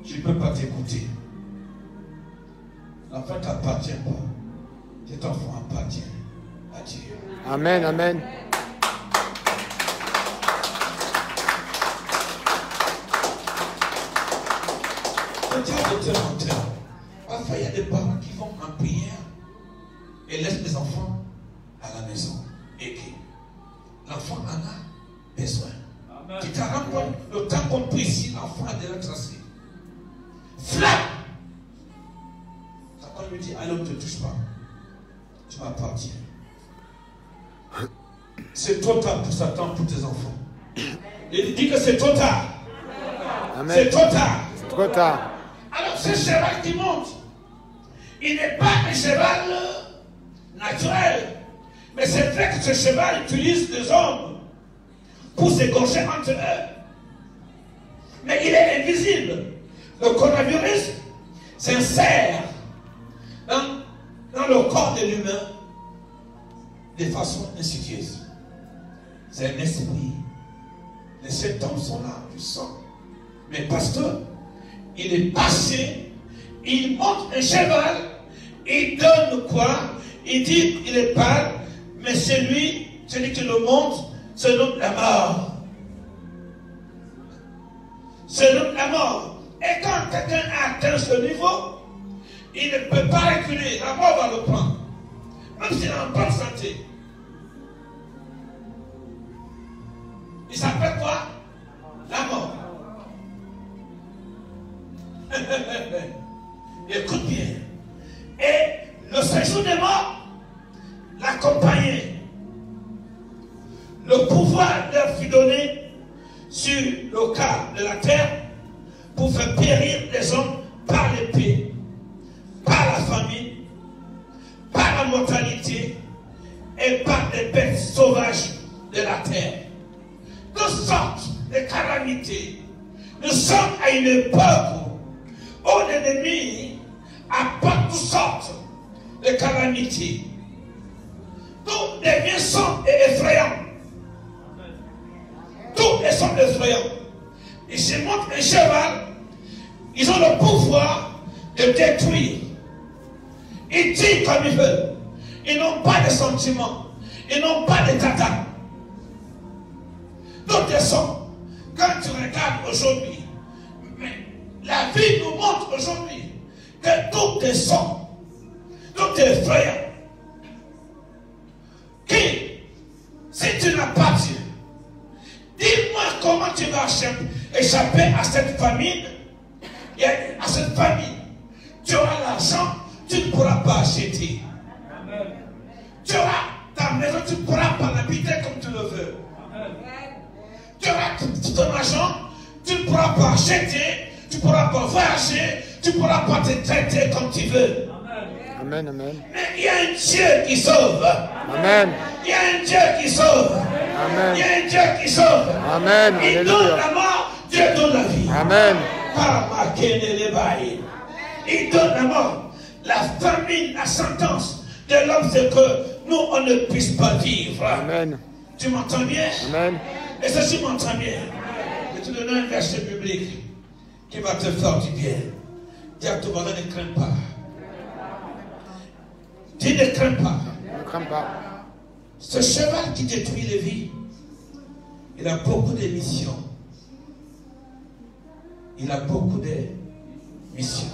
Je ne peux pas t'écouter. L'enfant ne t'appartient pas. Cet enfant appartient à Dieu. Amen, amen. Le diable est un menteur. Parfois, il y a des parents qui vont en prière et laissent les enfants à la maison. Et que l'enfant en a besoin. Amen. Tu te rends compte, le temps qu'on prie ici, l'enfant a déjà tracé. Flac! Satan lui dit, allez, on ne te touche pas. Tu m'appartiens. C'est trop tard pour Satan, pour tes enfants. Il dit que c'est trop tard. Amen. C'est trop tard. C'est trop tard. Alors ce cheval qui monte, il n'est pas un cheval naturel. Mais c'est vrai que ce cheval utilise des hommes pour s'égorger entre eux. Mais il est invisible. Le coronavirus s'insère dans le corps de l'humain de façon insidieuse. C'est un esprit. Les symptômes sont là, tu sens. Mais pasteur, il est passé, il monte un cheval, il donne quoi? Il dit, il est pâle, mais celui qui le monte, se nomme la mort. Se nomme la mort. Et quand quelqu'un a atteint ce niveau, il ne peut pas reculer, la mort va le prendre. Même s'il est en bonne santé. Il s'appelle quoi? La mort. Écoute bien. Et le séjour des morts l'accompagnait. Le pouvoir leur fut donné sur le cas de la terre pour faire périr les hommes par l'épée, par la famine, par la mortalité et par les bêtes sauvages de la terre. Toutes sortes de calamités. Nous sommes à une époque où l'ennemi apporte toutes sortes de calamités. Tout devient sombre et effrayant. Tout est sombre et effrayant. Et se montre un cheval, ils ont le pouvoir de détruire. Ils tirent comme ils veulent. Ils n'ont pas de sentiments. Ils n'ont pas de tata. Tout est sombre. Quand tu regardes aujourd'hui, mais la vie nous montre aujourd'hui que tout est sombre. Tout est effrayant. Qui, si tu n'as pas Dieu, dis-moi comment tu vas échapper à cette famine. À cette famine, tu auras l'argent, tu ne pourras pas acheter. Tu auras ta maison, tu ne pourras pas l'habiter comme tu le veux. Tu auras tout ton argent, tu ne pourras pas acheter, tu ne pourras pas voyager, tu ne pourras pas te traiter comme tu veux. Amen, amen. Mais il y a un Dieu qui sauve. Amen. Il y a un Dieu qui sauve. Amen. Il y a un Dieu qui sauve. Amen. Il donne la mort, Dieu donne la vie. Amen. Il donne la mort. La famine, la sentence de l'homme, c'est que nous, on ne puisse pas vivre. Amen. Tu m'entends bien? Amen. Et ça, tu m'entends bien? Je te donne un verset biblique qui va te faire du bien. Dis à ton voisin, ne crains pas. Dis, ne crains pas. Ne crains pas. Ce cheval qui détruit les vies, il a beaucoup de missions. Il a beaucoup de missions.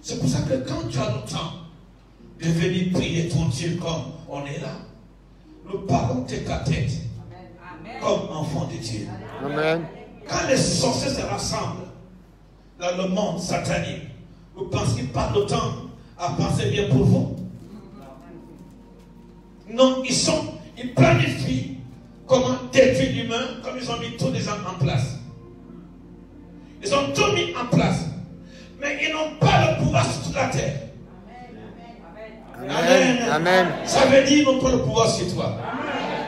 C'est pour ça que quand tu as le temps de venir prier ton Dieu comme on est là, nous parlons tête à tête comme enfants de Dieu. Amen. Quand les sorciers se rassemblent dans le monde satanique, vous pensez qu'ils passent le temps à penser bien pour vous? Non, ils planifient comment détruire l'humain, comme ils ont mis tous les gens en place. Ils ont tout mis en place. Mais ils n'ont pas le pouvoir sur toute la terre. Amen. Amen. Ça veut dire qu'ils n'ont pas le pouvoir sur toi.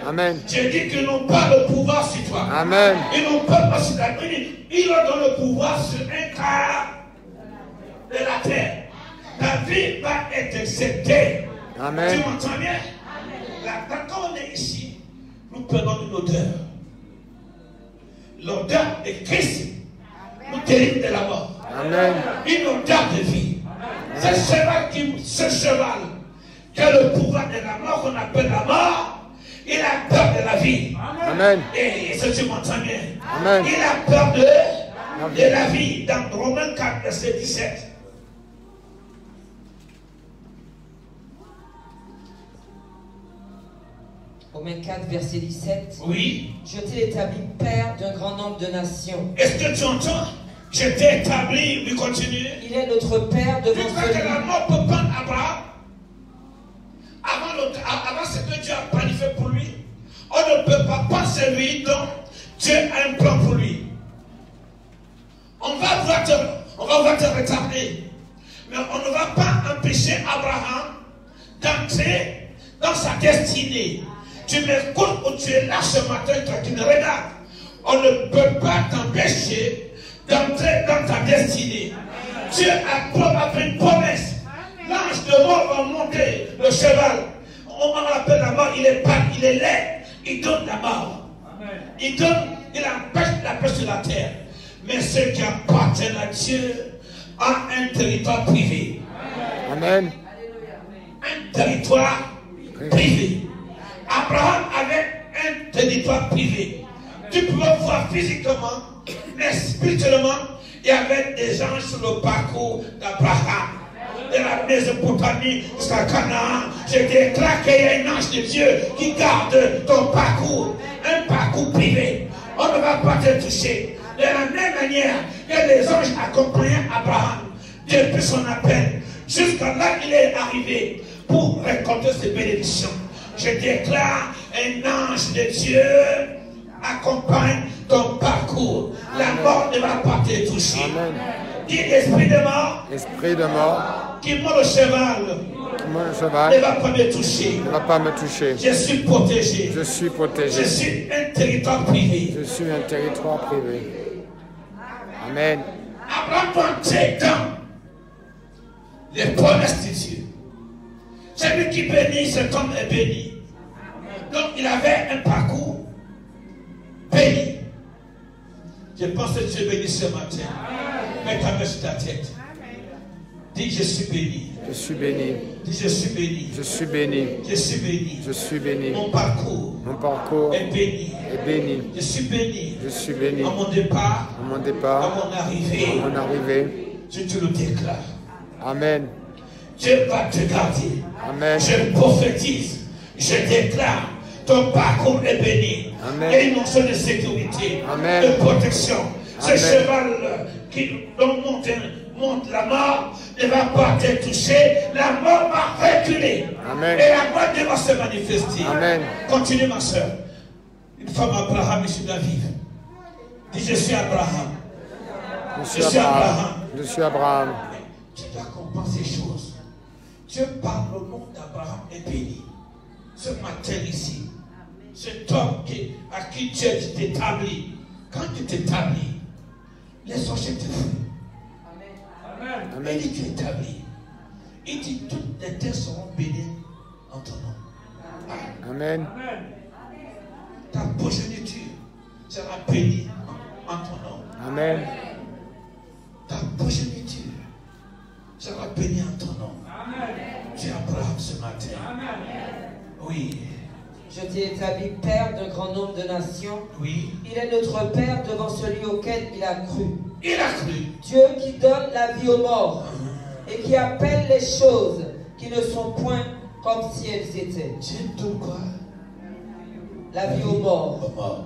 Amen. J'ai dit qu'ils n'ont pas le pouvoir sur toi. Amen. Ils n'ont pas le pouvoir sur la terre. Ils ont le pouvoir sur un quart de la terre. Ta vie va être acceptée. Amen. Tu m'entends bien? Là, quand on est ici, nous prenons une odeur. L'odeur de Christ nous délivre de la mort. Amen. Une odeur de vie. Ce cheval qui a le pouvoir de la mort, qu'on appelle la mort, il a peur de la vie. Amen. Et ça, tu m'entends bien? Amen. Il a peur de la vie. Dans Romains 4, verset 17. Romains 4, verset 17. Oui. Je t'ai établi père d'un grand nombre de nations. Est-ce que tu entends? Je t'ai établi, oui, continue. Il est notre père devant Tu crois que la mort peut prendre Abraham? Avant ce que Dieu a planifié pour lui, on ne peut pas penser lui, donc Dieu a un plan pour lui. On va voir te retarder, mais on ne va pas empêcher Abraham d'entrer dans sa destinée. Tu m'écoutes ou tu es là ce matin, toi qui me regardes. On ne peut pas t'empêcher d'entrer dans ta destinée. Dieu a fait une promesse. L'ange de mort va monter le cheval. On l'appelle la mort, il est laid. Il donne la mort. Il empêche la paix sur la terre. Mais ceux qui appartiennent à Dieu ont un territoire privé. Amen. Un territoire privé. Abraham avait un territoire privé. Tu pouvais voir physiquement, mais spirituellement, il y avait des gens sur le parcours d'Abraham. De la Mésopotamie jusqu'à Canaan, je déclare qu'il y a un ange de Dieu qui garde ton parcours, un parcours privé. On ne va pas te toucher. De la même manière que les anges accompagnaient Abraham depuis son appel, jusqu'à là il est arrivé pour récolter ses bénédictions. Je déclare un ange de Dieu accompagne ton parcours. La mort ne va pas te toucher. Amen. Dis l'esprit de mort. Esprit de mort. Qui monte le cheval. Mon Ne cheval va pas me toucher. ne va pas me toucher. Je suis protégé. Je suis Je protégé. suis un territoire privé. Je suis un territoire privé. Amen. Abraham doit entrer les promesses de Dieu. Celui qui bénit, cet homme est béni. Donc il avait un parcours béni. Je pense que Dieu bénit ce matin. Mets ta main sur ta tête. Dis je suis béni. Je suis béni. Dis je suis béni. Je suis béni. Je suis béni. Je suis béni. Mon parcours est béni. béni. Je suis béni. Je suis béni. À mon départ, À mon départ, à mon arrivée, à mon arrivée. je te le déclare. Amen. Dieu va te garder. Amen. Je prophétise. Je déclare. Ton parcours est béni. Amen. Et une notion de sécurité, Amen. de protection. Ce Amen. cheval dont monte la mort ne va pas te toucher. La mort va reculer. Amen. Et la gloire de Dieu va se manifester. Amen. Continue ma soeur. Une femme Abraham ici de la vie. Dis je suis Abraham. Je suis Abraham. Je suis Abraham. Tu dois comprendre ces choses. Dieu parle au nom d'Abraham et béni. Ce matin ici, cet homme à qui Dieu t'établit, quand tu t'établis, les sorciers te fuient. Amen. Il dit tu établis. Il dit toutes les terres seront bénies en ton nom. Amen. Ta progéniture sera bénie en ton nom. Amen. Ta progéniture sera bénie en ton nom. Tu es Abraham ce matin. Oui. Je t'ai établi père d'un grand nombre de nations. Oui. Il est notre père devant celui auquel il a cru. Il a cru. Dieu qui donne la vie aux morts et qui appelle les choses qui ne sont point comme si elles étaient. Dieu donne quoi? La vie aux morts. Aux morts.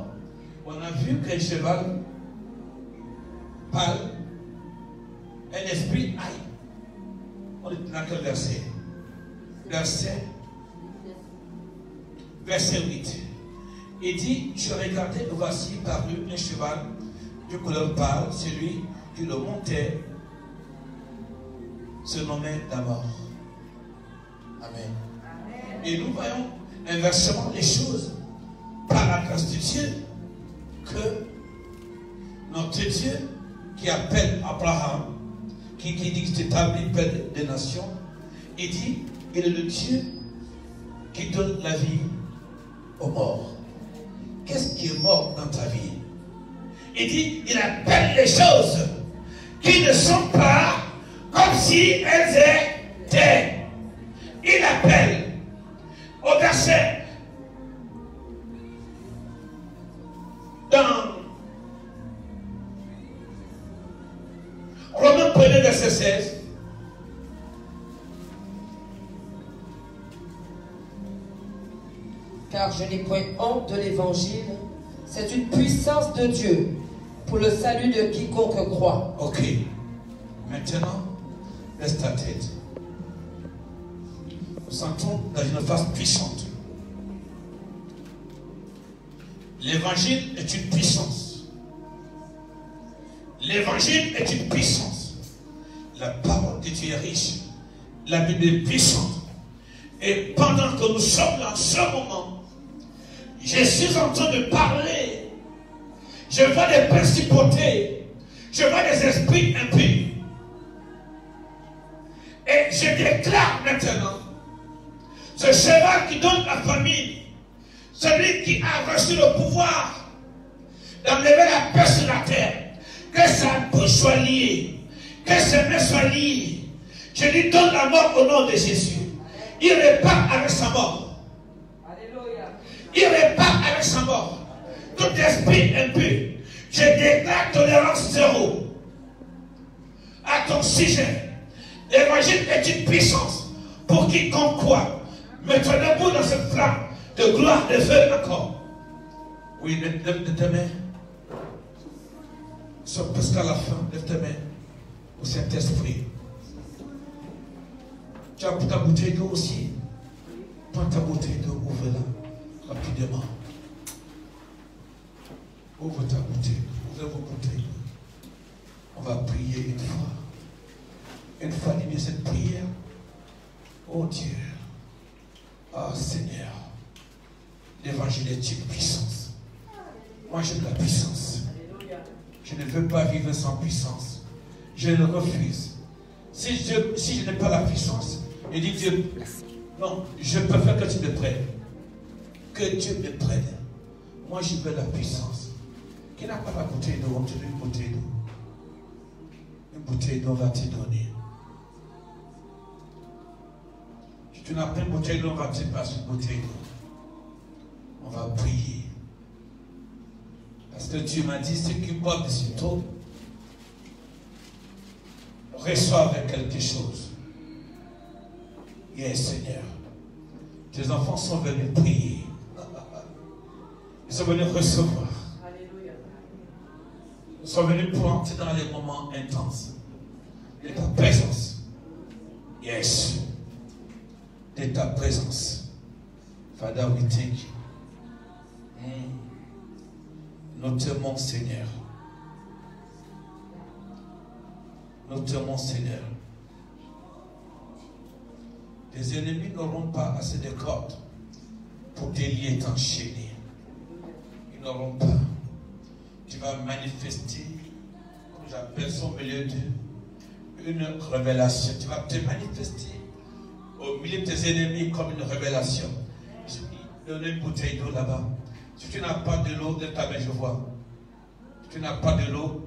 On a vu qu'un cheval parle, un esprit aille. On est dans quel verset? Verset 8. Il dit, je regardais, et voici parut un cheval de couleur pâle, celui qui le montait se nommait la mort. Amen. Et nous voyons inversement les choses par la grâce de Dieu que notre Dieu qui appelle Abraham, qui dit que c'est établi père des nations, il dit, il est le Dieu qui donne la vie aux morts. Qu'est-ce qui est mort dans ta vie? Il dit, il appelle les choses qui ne sont pas comme si elles étaient. Il appelle au verset dans Romains 1er verset 16. Car je n'ai point honte de l'évangile. C'est une puissance de Dieu pour le salut de quiconque croit. Ok. Maintenant, laisse ta tête. Nous sentons dans une phase puissante. L'évangile est une puissance. L'évangile est une puissance. La parole de Dieu est riche. La Bible est puissante. Et pendant que nous sommes dans ce moment, je suis en train de parler. Je vois des principautés. Je vois des esprits impurs. Et je déclare maintenant, ce cheval qui donne la famille, celui qui a reçu le pouvoir d'enlever la paix sur la terre, que sa bouche soit liée, que ses mains soient liées. Je lui donne la mort au nom de Jésus. Il repart avec sa mort. Alléluia. Il repart avec sa mort. Tout esprit impur, je déclare tolérance zéro à ton sujet. L'évangile est une puissance pour quiconque croit. Mets-toi debout dans cette flamme de gloire, de feu encore. Oui, lève tes mains. Nous sommes presque à la fin. Lève tes mains au Saint-Esprit. Tu as ta bouteille d'eau aussi. Prends ta bouteille d'eau, ouvre-la rapidement. Ouvre ta bouteille, ouvrez vos bouteilles. On va prier une fois. Une fois, dis bien cette prière. Oh Dieu, oh Seigneur, l'évangile est une puissance. Moi j'ai de la puissance. Je ne veux pas vivre sans puissance. Je le refuse. Si je n'ai pas la puissance, je dis Dieu, non, je préfère que tu me prennes. Que Dieu me prenne. Moi, je veux la puissance. Qui n'a pas la bouteille d'eau, on te donne une bouteille d'eau. Une bouteille d'eau va te donner. Si tu n'as pas une bouteille d'eau, on va te passer une bouteille d'eau. On va prier. Parce que Dieu m'a dit, ceux qui boivent de cette eau reçoivent quelque chose. Yes, Seigneur. Tes enfants sont venus prier. Ils sont venus recevoir. Ils sont venus pour entrer dans les moments intenses de ta présence. Yes. De ta présence. Father, we thank you. Nous t'aimons, Seigneur. Nous t'aimons, Seigneur. Les ennemis n'auront pas assez de cordes pour te lier et t'enchaîner. Ils n'auront pas. Tu vas manifester, comme j'appelle ça au milieu d'une révélation. Tu vas te manifester au milieu de tes ennemis comme une révélation. Donne une bouteille d'eau là-bas. Si tu n'as pas de l'eau, de ta main, je vois. Si tu n'as pas de l'eau,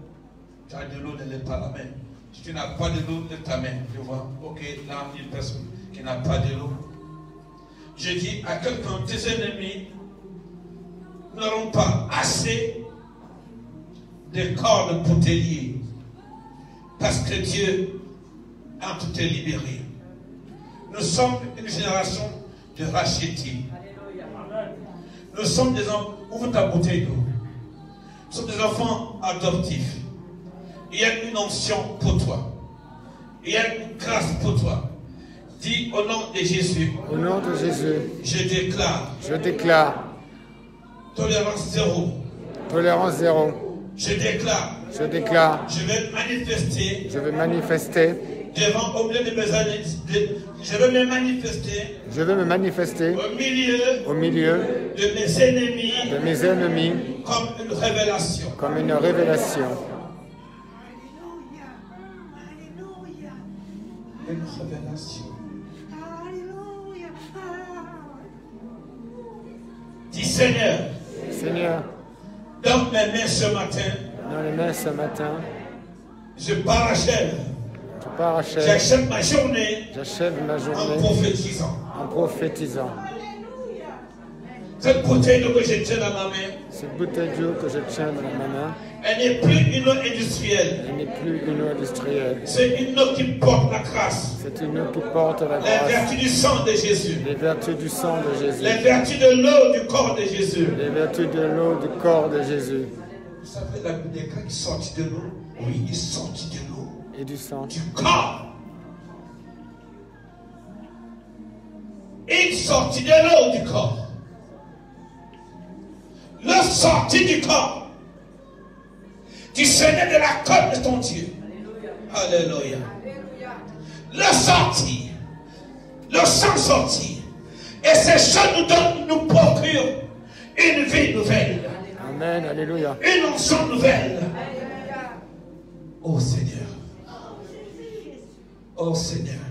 tu as de l'eau dans la main. Si tu n'as pas de l'eau de ta main, je vois. Ok, là, une personne qui n'a pas de l'eau. Je dis à quelqu'un, tes ennemis n'auront pas assez de cordes pour te lier. Parce que Dieu a tout te libéré. Nous sommes une génération de rachetés. Nous sommes des enfants. Ouvre ta bouteille d'eau. Nous sommes des enfants adoptifs. Il y a une onction pour toi. Il y a une grâce pour toi. Dis au nom de Jésus. Au nom de Jésus. Je déclare. Je déclare. Tolérance zéro. Tolérance zéro. Je déclare. Je déclare. Je vais manifester. Je vais manifester. Devant au milieu de mes années. Je vais me manifester. Je vais me manifester. Au milieu de mes ennemis. De mes ennemis. Comme une révélation. Comme une révélation. Une révélation. Dis Seigneur. Seigneur. Dans mes mains ce matin. Dans les mains ce matin. Je parachève. Je parachève. J'achève ma journée. J'achève ma journée. En prophétisant. En prophétisant. Cette bouteille d'eau que je tiens dans ma main. Cette bouteille d'eau que je tiens dans ma main. Elle n'est plus une eau industrielle. Elle n'est plus une eau industrielle. C'est une eau qui porte la grâce. C'est une eau qui porte la grâce. Les vertus du sang de Jésus. Les vertus du sang de Jésus. Les vertus de l'eau du corps de Jésus. Les vertus de l'eau du corps de Jésus. Vous savez, la Bible dit quand il sortit de l'eau, oui, il sortit de l'eau. Et du sang. Du corps. Il sortit de l'eau du corps. Le sorti du corps. Tu saignais de la côte de ton Dieu. Alléluia. Le sorti. Le sang sorti. Et ces choses nous procurent une vie nouvelle. Amen. Alléluia. Une onction nouvelle. Oh Seigneur. Oh Seigneur.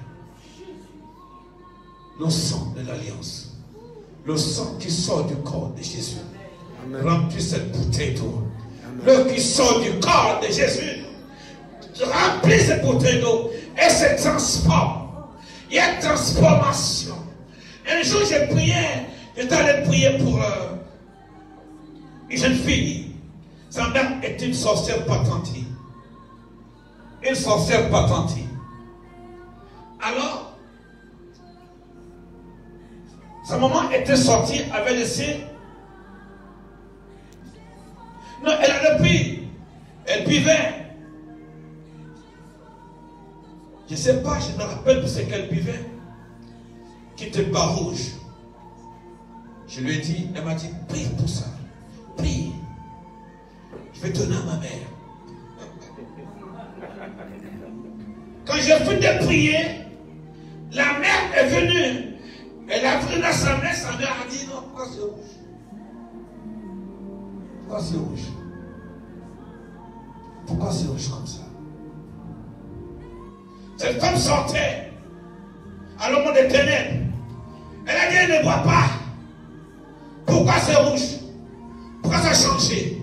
Le sang de l'alliance. Le sang qui sort du corps de Jésus. Remplis cette bouteille d'eau. L'eau qui sort du corps de Jésus. Remplis cette bouteille d'eau et se transforme. Il y a une transformation. Un jour, j'ai prié. J'étais allé prier pour une jeune fille. Sa mère est une sorcière patentie. Une sorcière patentie. Alors, sa maman était sortie, avait laissé. Non, elle avait pris. Elle buvait. Je ne sais pas, je me rappelle de ce qu'elle buvait. Qui était pas rouge. Je lui ai dit, elle m'a dit, prie pour ça. Prie. Je vais donner à ma mère. Quand j'ai fini de prier, la mère est venue. Elle a pris dans sa mère a dit, non, pourquoi c'est rouge? Pourquoi c'est rouge? Pourquoi c'est rouge comme ça? Cette femme sortait à l'ombre des ténèbres. Elle a dit, elle ne boit pas. Pourquoi c'est rouge? Pourquoi ça a changé?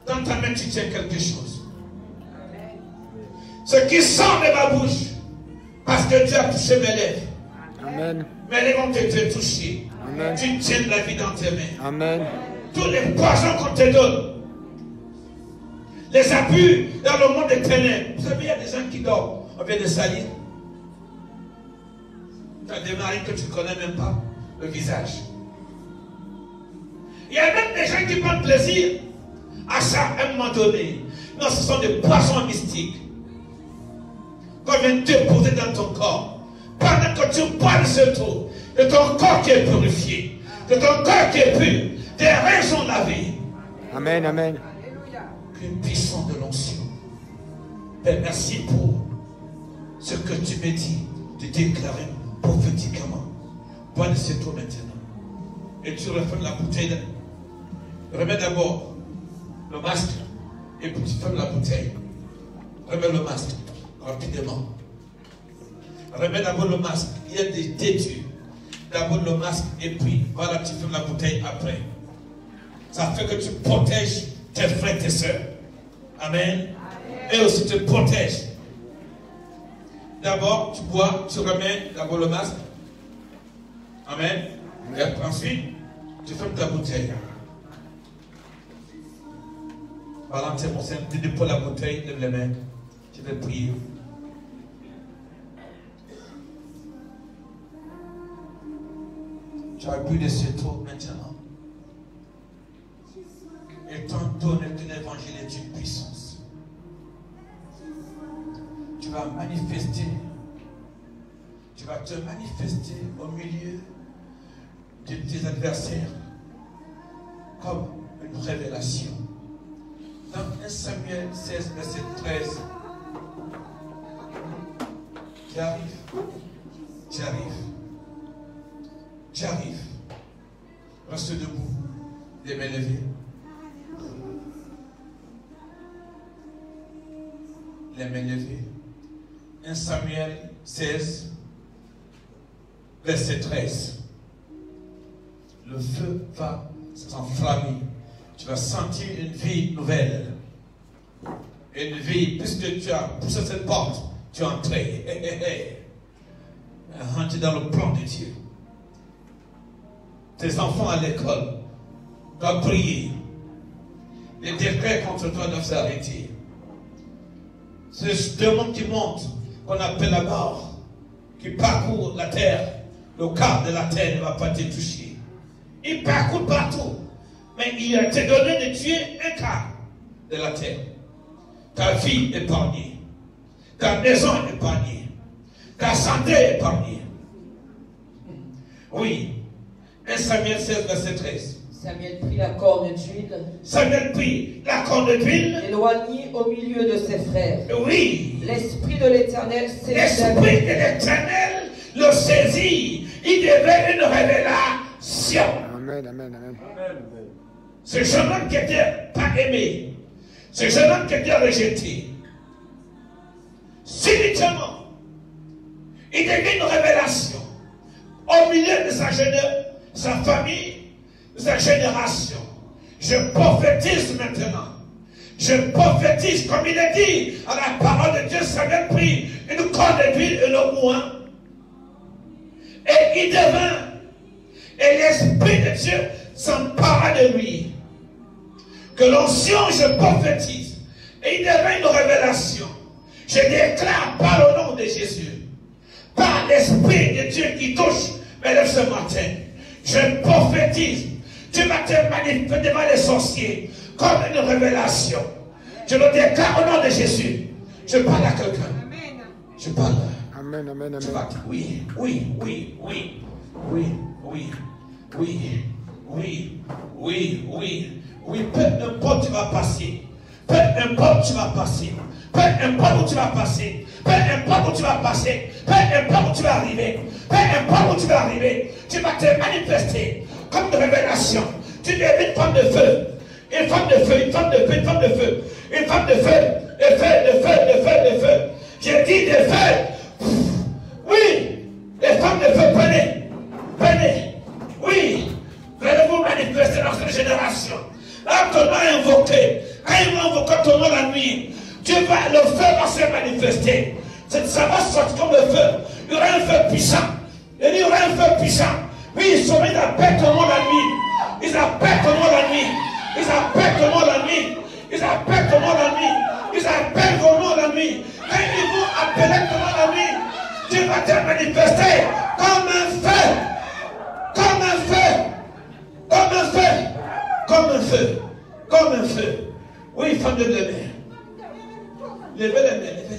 Dans ta main, tu tiens quelque chose. Ce qui sort de ma bouche, parce que Dieu a touché mes lèvres. Amen. Mes lèvres ont été touchées. Amen. Tu tiens la vie dans tes mains. Amen. Tous les poisons qu'on te donne, les abus dans le monde des ténèbres. Vous savez, il y a des gens qui dorment. On vient de salir. Tu as des maris que tu ne connais même pas le visage. Il y a même des gens qui prennent plaisir à ça à un moment donné. Non, ce sont des poissons mystiques qu'on vient déposer dans ton corps. Pendant que tu bois de ce trou, de ton corps qui est purifié, de ton corps qui est pur, tes reins sont lavés. Amen, amen. Une puissance de l'onction. Père, merci pour ce que tu me dis de déclarer prophétiquement. Bois de cette eau maintenant. Et tu refermes la bouteille. Remets d'abord le masque. Et puis tu fermes la bouteille. Remets le masque rapidement. Remets d'abord le masque. Il y a des têtus. D'abord le masque. Et puis voilà, tu fermes la bouteille après. Ça fait que tu protèges tes frères et tes soeurs. Amen. Et aussi te protèges. D'abord, tu bois, tu remets d'abord le masque. Amen. Et ensuite, tu fermes ta bouteille. Valentin, mon Seigneur, tu déposes la bouteille, lève les mains. Je vais prier. Tu as bu de cette eau maintenant. Et t'en donne un évangile et d'une puissance. Tu vas manifester. Tu vas te manifester au milieu de tes adversaires comme une révélation. Dans 1 Samuel 16, verset 13, tu arrives, tu arrives, tu arrives. Reste debout, les mains levées. Les mains levées. 1 Samuel 16, verset 13. Le feu va s'enflammer. Tu vas sentir une vie nouvelle. Une vie, puisque tu as poussé cette porte, tu es entré. Tu es dans le plan de Dieu. Tes enfants à l'école doivent prier. Les décrets contre toi doivent s'arrêter. Ce démon qui monte, qu'on appelle la mort, qui parcourt la terre, le quart de la terre ne va pas te toucher. Il parcourt partout. Mais il a été donné de tuer un quart de la terre. Ta vie épargnée. Ta maison épargnée. Ta santé épargnée. Oui. 1 Samuel 16, verset 13. Samuel prit la corne d'huile. Samuel prit la corne d'huile. Éloigné au milieu de ses frères. Oui. L'Esprit de l'Éternel saisit. L'Esprit de l'Éternel le saisit. Il devait une révélation. Amen, amen, amen. Ce jeune homme qui n'était pas aimé, ce jeune homme qui était rejeté, subitement, il devient une révélation au milieu de sa famille, de sa génération. Je prophétise maintenant. Je prophétise, comme il est dit à la parole de Dieu. Samuel prit une corne d'huile et le moin, et il devint, et l'Esprit de Dieu s'empara de lui. Que l'onction, je prophétise, et il devint une révélation. Je déclare par le nom de Jésus, par l'Esprit de Dieu qui touche mes lèvres ce matin, je prophétise. Tu vas te manifester devant les sorciers comme une révélation. Je le déclare au nom de Jésus. Je parle à quelqu'un. Je parle. Amen, amen, Tu amen. vas. Oui, oui, oui, oui, oui, oui, oui, oui, oui, oui, oui. Peu importe où tu vas passer. Peu importe où tu vas passer. Peu importe où tu vas passer. Peu importe où tu vas passer. Peu importe où tu vas arriver. Peu importe où tu vas arriver. Tu vas te manifester comme une révélation. Tu deviens une femme de feu. Une femme de feu, une femme de feu, une femme de feu. Une femme de feu. De feu, de feu, de feu, de feu. J'ai dit des feux. Oui, les femmes de feu, venez. Venez. Oui, venez vous manifester dans cette génération. Là, ton nom est invoqué. Quand ils vont invoquer ton nom la nuit, le feu va se manifester. Ça va sortir comme le feu. Il y aura un feu puissant. Il y aura un feu puissant. Oui, ils appellent ton nom la nuit. Ils appellent ton nom la nuit. Ils appellent ton nom la nuit. Ils appellent ton nom la nuit. Ils appellent ton nom la nuit. Quand ils vont appeler ton nom la nuit, tu vas te manifester comme un feu. Comme un feu. Comme un feu. Comme un feu. Comme un feu. Oui, femme de Dieu. Levez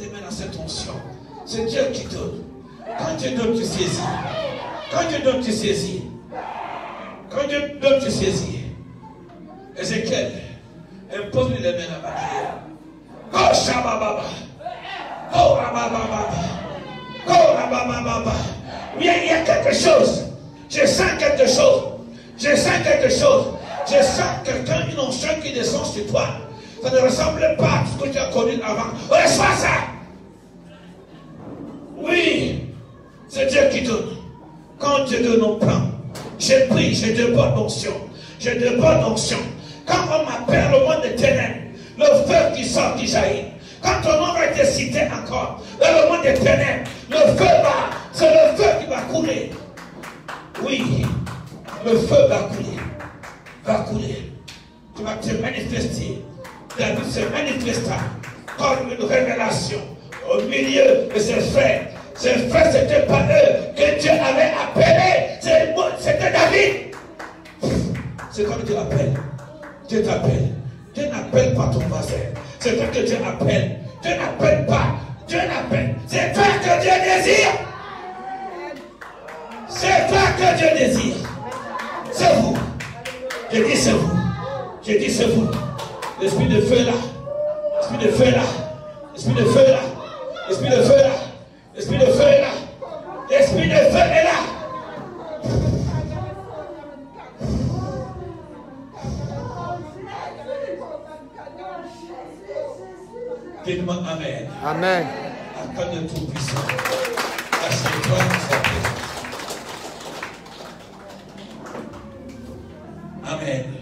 les mains dans cette onction. C'est Dieu qui donne. Quand Dieu donne, tu saisis. Quand Dieu donne, tu saisis. Quand Dieu donne, tu saisis. Ézéchiel, impose-lui les mains là-bas. Oh, Shabababa. Oh, Rabababa. Oh, Rabababa. Il y a quelque chose. Je sens quelque chose. Je sens quelque chose. Je sens quelqu'un, une onction qui descend sur toi. Ça ne ressemble pas à tout ce que tu as connu avant. Reçois ça. Oui, c'est Dieu qui donne. Quand Dieu donne, on prend. J'ai pris, j'ai de bonnes onction. J'ai de bonnes onction. Quand on m'appelle au monde des ténèbres, le feu qui sort, qui jaillit. Quand ton nom va être cité encore, dans le monde des ténèbres, le feu va, c'est le feu qui va couler. Oui, le feu va couler. Va couler. Tu vas te manifester. David se manifesta comme une révélation au milieu de ses frères. Ses frères, ce n'était pas eux que Dieu avait appelés. C'était David. C'est comme Dieu appelle. Dieu t'appelle. Dieu n'appelle pas ton voisin. C'est toi que Dieu appelle. Dieu n'appelle pas. Dieu n'appelle. C'est toi que Dieu désire. C'est toi que Dieu désire. C'est vous. Je dis c'est vous. Je dis c'est vous. L'esprit de feu est là. L'esprit de feu est là. L'esprit de feu est là. L'esprit de feu est là. L'esprit de feu est là. L'esprit de feu est là. Dites-moi Amen. Amen. Accorde le Tout-Puissant. Assieds-toi dans sa présence. Amen.